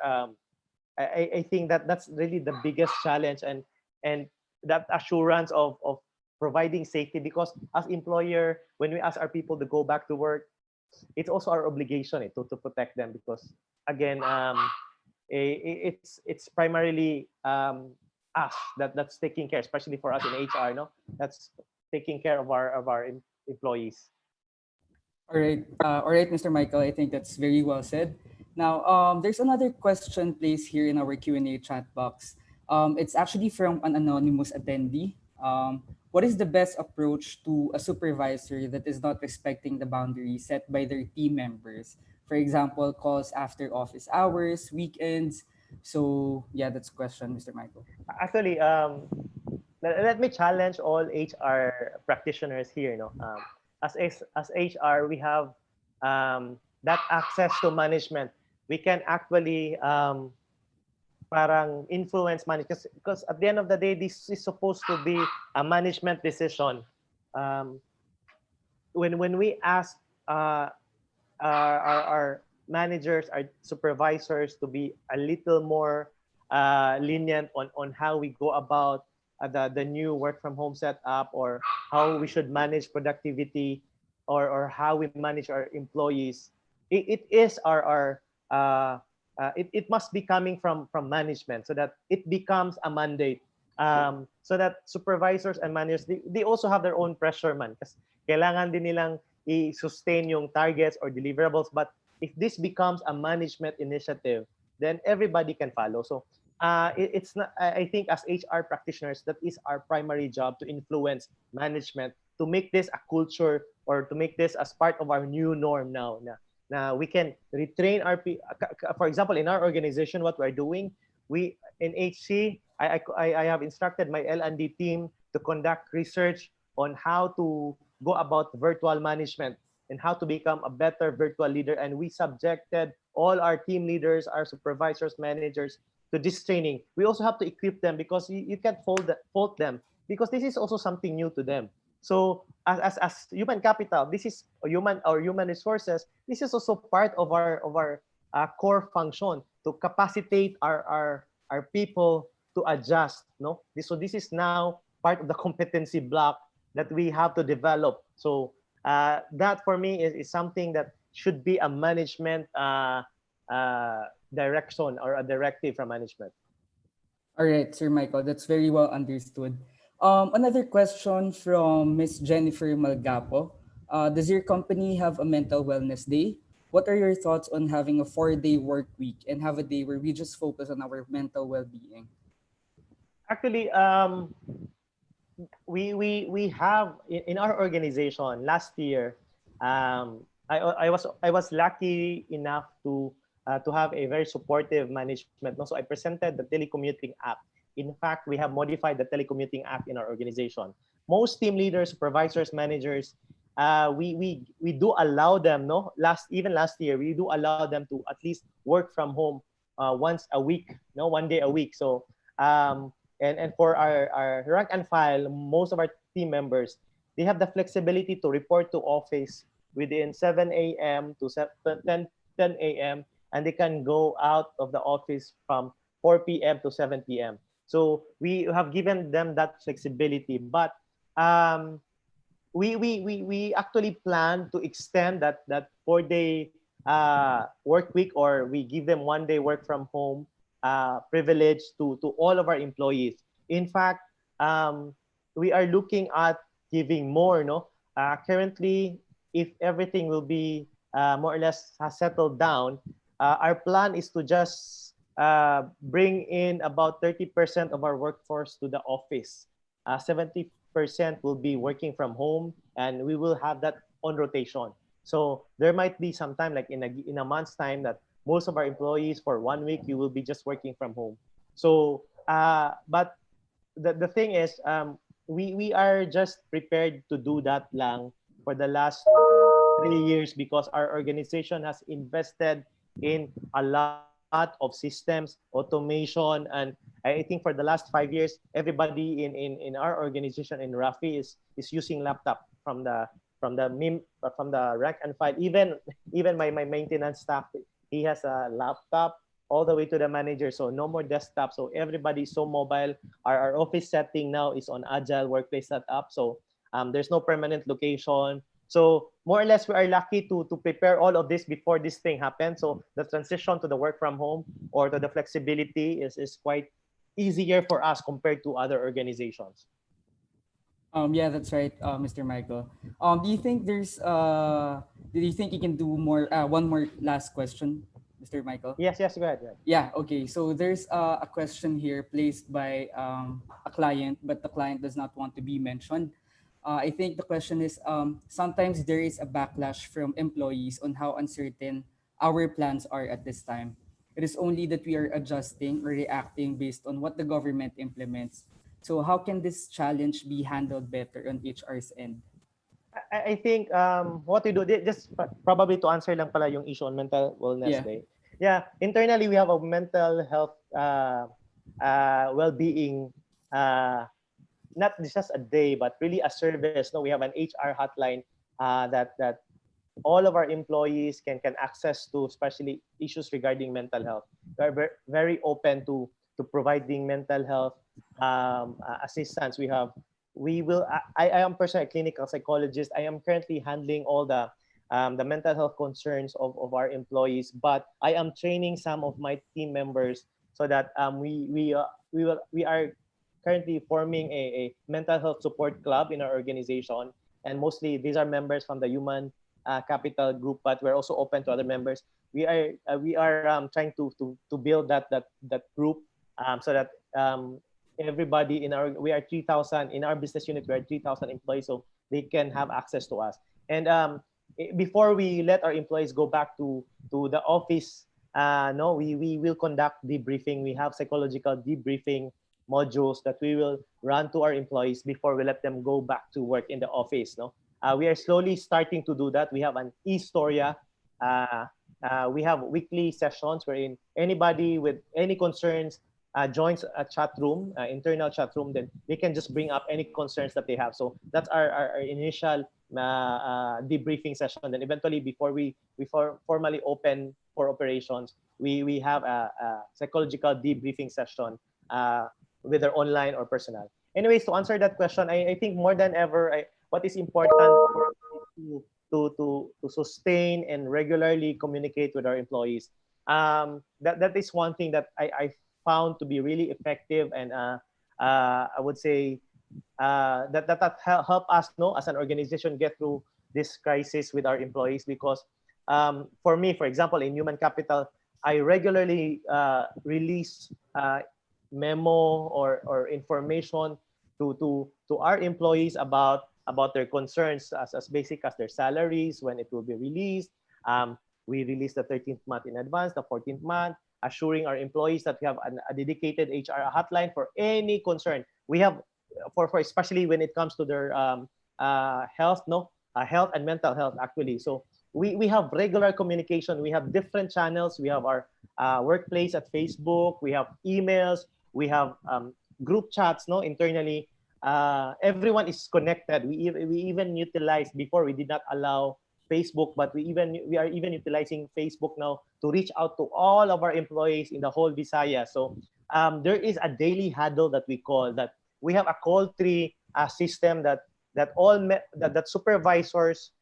I think that's really the biggest challenge, and that assurance of providing safety, because as employer, when we ask our people to go back to work, it's also our obligation to protect them, because again, it's primarily us that's taking care, especially for us in HR, no, that's taking care of our employees. All right, Mr. Michael. I think that's very well said. Now, there's another question placed here in our Q&A chat box. It's actually from an anonymous attendee. What is the best approach to a supervisor that is not respecting the boundaries set by their team members? For example, calls after office hours, weekends. So yeah, that's a question, Mr. Michael. Actually, let me challenge all HR practitioners here. As HR, we have that access to management. We can actually parang influence manage, because at the end of the day, this is supposed to be a management decision. Um, when we ask uh, our managers, our supervisors to be a little more lenient on how we go about the new work from home setup, or how we should manage productivity, or how we manage our employees, it is it must be coming from management, so that it becomes a mandate, so that supervisors and managers, they also have their own pressure man, kasi kailangan din nilang i-sustain yung targets or deliverables. But if this becomes a management initiative, then everybody can follow. So it's not, I think as HR practitioners, that is our primary job, to influence management, to make this a culture, or to make this as part of our new norm now. Na we can retrain our for example, in our organization, what we're doing, we in HC, I have instructed my L&D team to conduct research on how to go about virtual management and how to become a better virtual leader. And we subjected all our team leaders, our supervisors, managers to this training. We also have to equip them, because you can't fault them, because this is also something new to them. So as human capital, this is human resources. This is also part of our core function, to capacitate our people to adjust. No, so this is now part of the competency block that we have to develop. So that for me is something that should be a management direction, or a directive from management. All right, Sir Michael, that's very well understood. Another question from Miss Jennifer Malgapo. Does your company have a mental wellness day? What are your thoughts on having a 4-day work week and have a day where we just focus on our mental well-being? Actually, we have in our organization last year. I was lucky enough to have a very supportive management. No? So I presented the telecommuting app. In fact, we have modified the telecommuting app in our organization. Most team leaders, supervisors, managers, we do allow them. No, even last year, we do allow them to at least work from home once a week. No, 1 day a week. So and for our rank and file, most of our team members, they have the flexibility to report to office within 7 a.m. to 10 a.m. and they can go out of the office from 4 p.m. to 7 p.m. So we have given them that flexibility, but we actually plan to extend that 4-day work week, or we give them 1 day work from home privilege to all of our employees. In fact, we are looking at giving more. No, currently, if everything will be more or less has settled down, our plan is to just bring in about 30% of our workforce to the office. 70% will be working from home, and we will have that on rotation. So there might be some time, like in a month's time, that most of our employees for 1 week you will be just working from home. So, but the thing is, we are just prepared to do that lang for the last 3 years, because our organization has invested in a lot of systems, automation, and I think for the last 5 years, everybody in our organization in Rafi is using laptop from the rack and file. Even my maintenance staff, he has a laptop all the way to the manager. So no more desktop. So everybody is so mobile. Our office setting now is on agile workplace setup. So there's no permanent location. So more or less, we are lucky to prepare all of this before this thing happens. So the transition to the work from home or to the flexibility is quite easier for us compared to other organizations. Yeah, that's right, Mr. Michael. Do you think do you think you can do more? One more last question, Mr. Michael. Yes, go ahead. Yeah, okay. So there's a question here placed by a client, but the client does not want to be mentioned. I think the question is, sometimes there is a backlash from employees on how uncertain our plans are at this time. It is only that we are adjusting or reacting based on what the government implements. So how can this challenge be handled better on HR's end? I think what we do, just probably to answer lang pala yung issue on mental wellness Yeah. day, Yeah, internally we have a mental health well-being, not just a day, but really a service. No, we have an HR hotline that all of our employees can access to, especially issues regarding mental health. We're very open to providing mental health assistance. We will. I am personally a clinical psychologist. I am currently handling all the mental health concerns of our employees, but I am training some of my team members so that we are currently forming a mental health support club in our organization, and mostly these are members from the human capital group, but we're also open to other members. We are trying to build that group, so that everybody in our, we are 3,000 in our business unit. We are 3,000 employees, so they can have access to us. And before we let our employees go back to the office, no, we will conduct debriefing. We have psychological debriefing modules that we will run to our employees before we let them go back to work in the office. No, we are slowly starting to do that. We have an e-storia. We have weekly sessions wherein anybody with any concerns joins a chat room, internal chat room. Then they can just bring up any concerns that they have. So that's our initial debriefing session. Then eventually, before we formally open for operations, we have a psychological debriefing session, whether online or personal. Anyways, to answer that question, I think more than ever, what is important for us is to sustain and regularly communicate with our employees. That is one thing that I found to be really effective, and I would say that help us know as an organization get through this crisis with our employees. Because for me, for example, in human capital, I regularly release memo or information to our employees about their concerns, as basic as their salaries, when it will be released. We release the 13th month in advance, the 14th month, assuring our employees that we have a dedicated HR hotline for any concern. We have for especially when it comes to their health, no, health and mental health actually. So we have regular communication. We have different channels. We have our workplace at Facebook. We have emails. We have group chats, no, internally. Everyone is connected. We even utilize, before we did not allow Facebook, but we are even utilizing Facebook now to reach out to all of our employees in the whole Visayas. So there is a daily huddle that we call that. We have a call tree system that supervisors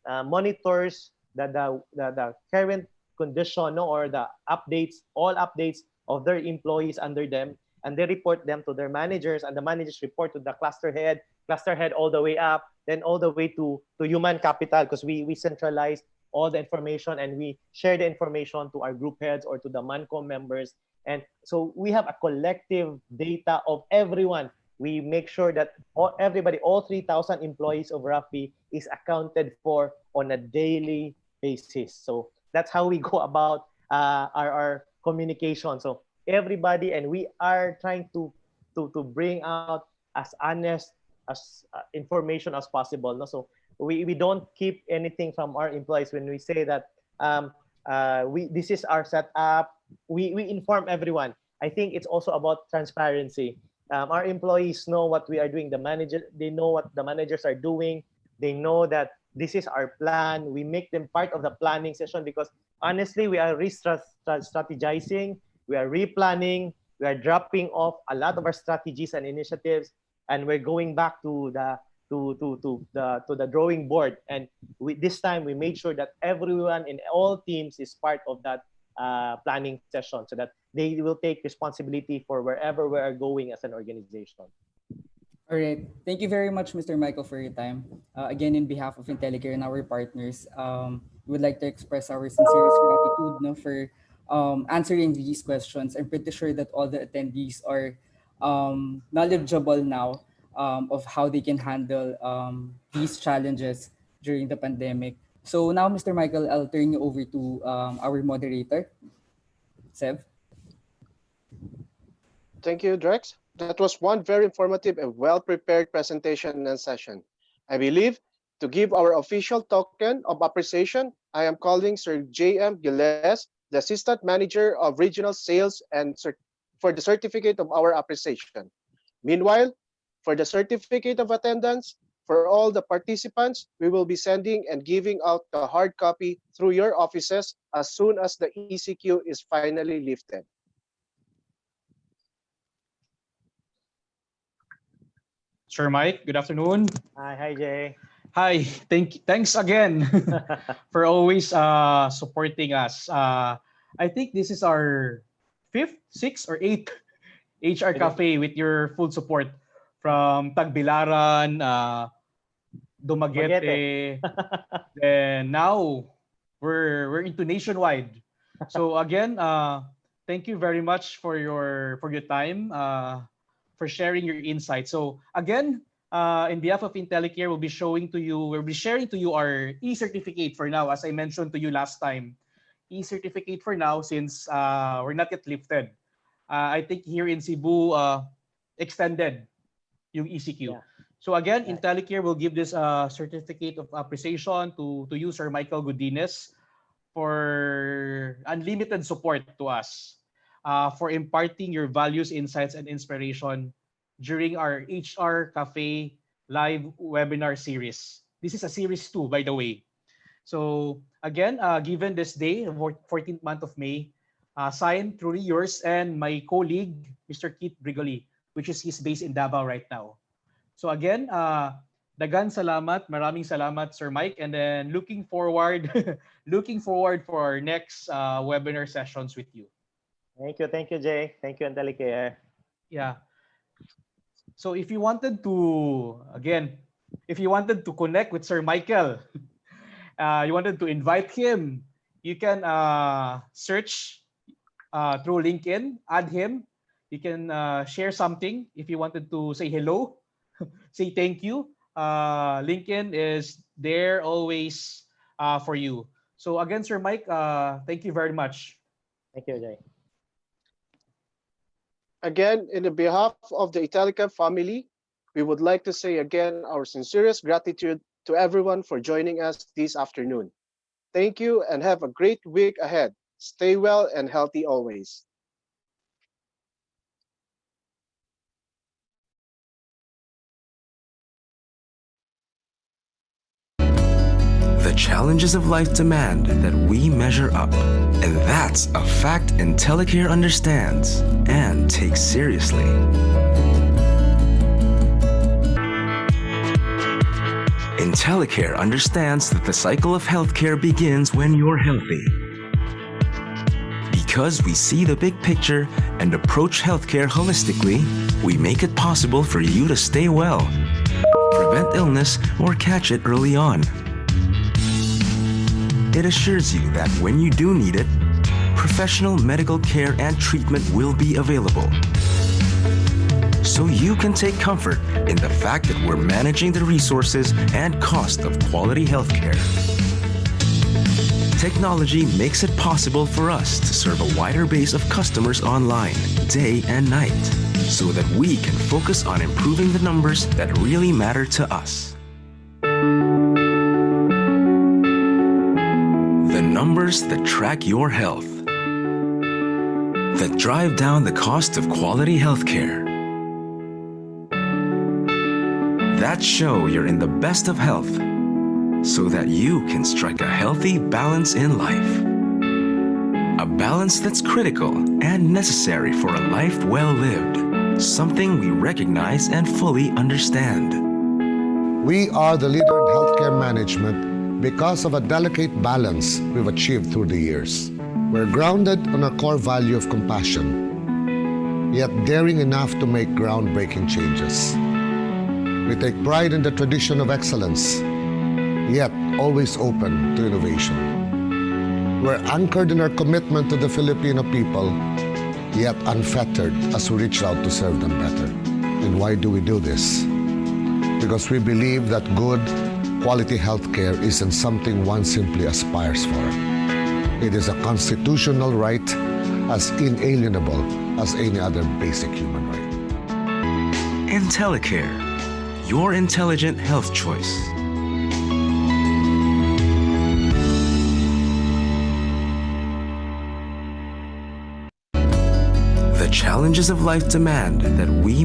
monitors the current condition, no, or the updates, all updates of their employees under them, and they report them to their managers, and the managers report to the cluster head all the way up, then all the way to human capital, because we centralize all the information and we share the information to our group heads or to the Mancom members. And so we have a collective data of everyone. We make sure that everybody, all 3,000 employees of Rafi is accounted for on a daily basis. So that's how we go about our communication. So everybody, and we are trying to bring out as honest as information as possible. No? So we don't keep anything from our employees. When we say that this is our setup, we inform everyone. I think it's also about transparency. Our employees know what we are doing. They know what the managers are doing. They know that this is our plan. We make them part of the planning session, because honestly, we are strategizing, we are replanning, we are dropping off a lot of our strategies and initiatives, and we're going back to the drawing board. And this time we made sure that everyone in all teams is part of that planning session, so that they will take responsibility for wherever we are going as an organization. All right. Thank you very much, Mr. Michael, for your time. Again, in behalf of Intellicare and our partners, we would like to express our sincerest gratitude, no, for answering these questions. I'm pretty sure that all the attendees are knowledgeable now of how they can handle these challenges during the pandemic. So now, Mr. Michael, I'll turn you over to our moderator, Sev. Thank you, Drex. That was one very informative and well-prepared presentation and session. I believe to give our official token of appreciation, I am calling Sir J.M. Giles, the the Assistant Manager of Regional Sales and for the certificate of our appreciation. Meanwhile, for the certificate of attendance, for all the participants, we will be sending and giving out the hard copy through your offices as soon as the ECQ is finally lifted. Sir Mike, good afternoon. Hi, Jay. Hi, thanks again for always supporting us. I think this is our fifth, sixth, or eighth HR Cafe with your full support from Tagbilaran, Dumaguete, and now we're into nationwide. So again, thank you very much for your time, for sharing your insights. So again, in behalf of Intellicare, we'll be sharing to you our e-certificate for now, as I mentioned to you last time. E-certificate for now, since we're not yet lifted. I think here in Cebu, extended yung ECQ. Yeah. So again, Intellicare will give this certificate of appreciation to you, Sir Michael Godinez, for unlimited support to us, for imparting your values, insights, and inspiration during our HR Cafe live webinar series. This is a series 2, by the way. So again, given this day, 14th month of May, signed truly yours and my colleague, Mr. Keith Brigoli, which is he's based in Davao right now. So again, dagan salamat, maraming salamat, Sir Mike, and then looking forward for our next webinar sessions with you. Thank you, Jay. Thank you, Intellicare. Yeah. So if you wanted to connect with Sir Michael, you wanted to invite him, you can search through LinkedIn, add him. You can share something if you wanted to say hello, say thank you. LinkedIn is there always for you. So again, Sir Mike, thank you very much. Thank you, Jay. Again, in the behalf of the Intellicare family, we would like to say again our sincerest gratitude to everyone for joining us this afternoon. Thank you and have a great week ahead. Stay well and healthy always. The challenges of life demand that we measure up. And that's a fact Intellicare understands and takes seriously. Intellicare understands that the cycle of healthcare begins when you're healthy. Because we see the big picture and approach healthcare holistically, we make it possible for you to stay well, prevent illness, or catch it early on. It assures you that when you do need it, professional medical care and treatment will be available. So you can take comfort in the fact that we're managing the resources and cost of quality healthcare. Technology makes it possible for us to serve a wider base of customers online, day and night, so that we can focus on improving the numbers that really matter to us. The numbers that track your health, that drive down the cost of quality healthcare, that show you're in the best of health, so that you can strike a healthy balance in life. A balance that's critical and necessary for a life well lived, something we recognize and fully understand. We are the leader in healthcare management because of a delicate balance we've achieved through the years. We're grounded on our core value of compassion, yet daring enough to make groundbreaking changes. We take pride in the tradition of excellence, yet always open to innovation. We're anchored in our commitment to the Filipino people, yet unfettered as we reach out to serve them better. And why do we do this? Because we believe that good, quality healthcare isn't something one simply aspires for. It is a constitutional right as inalienable as any other basic human right. Intellicare, your intelligent health choice. challenges of life demand that we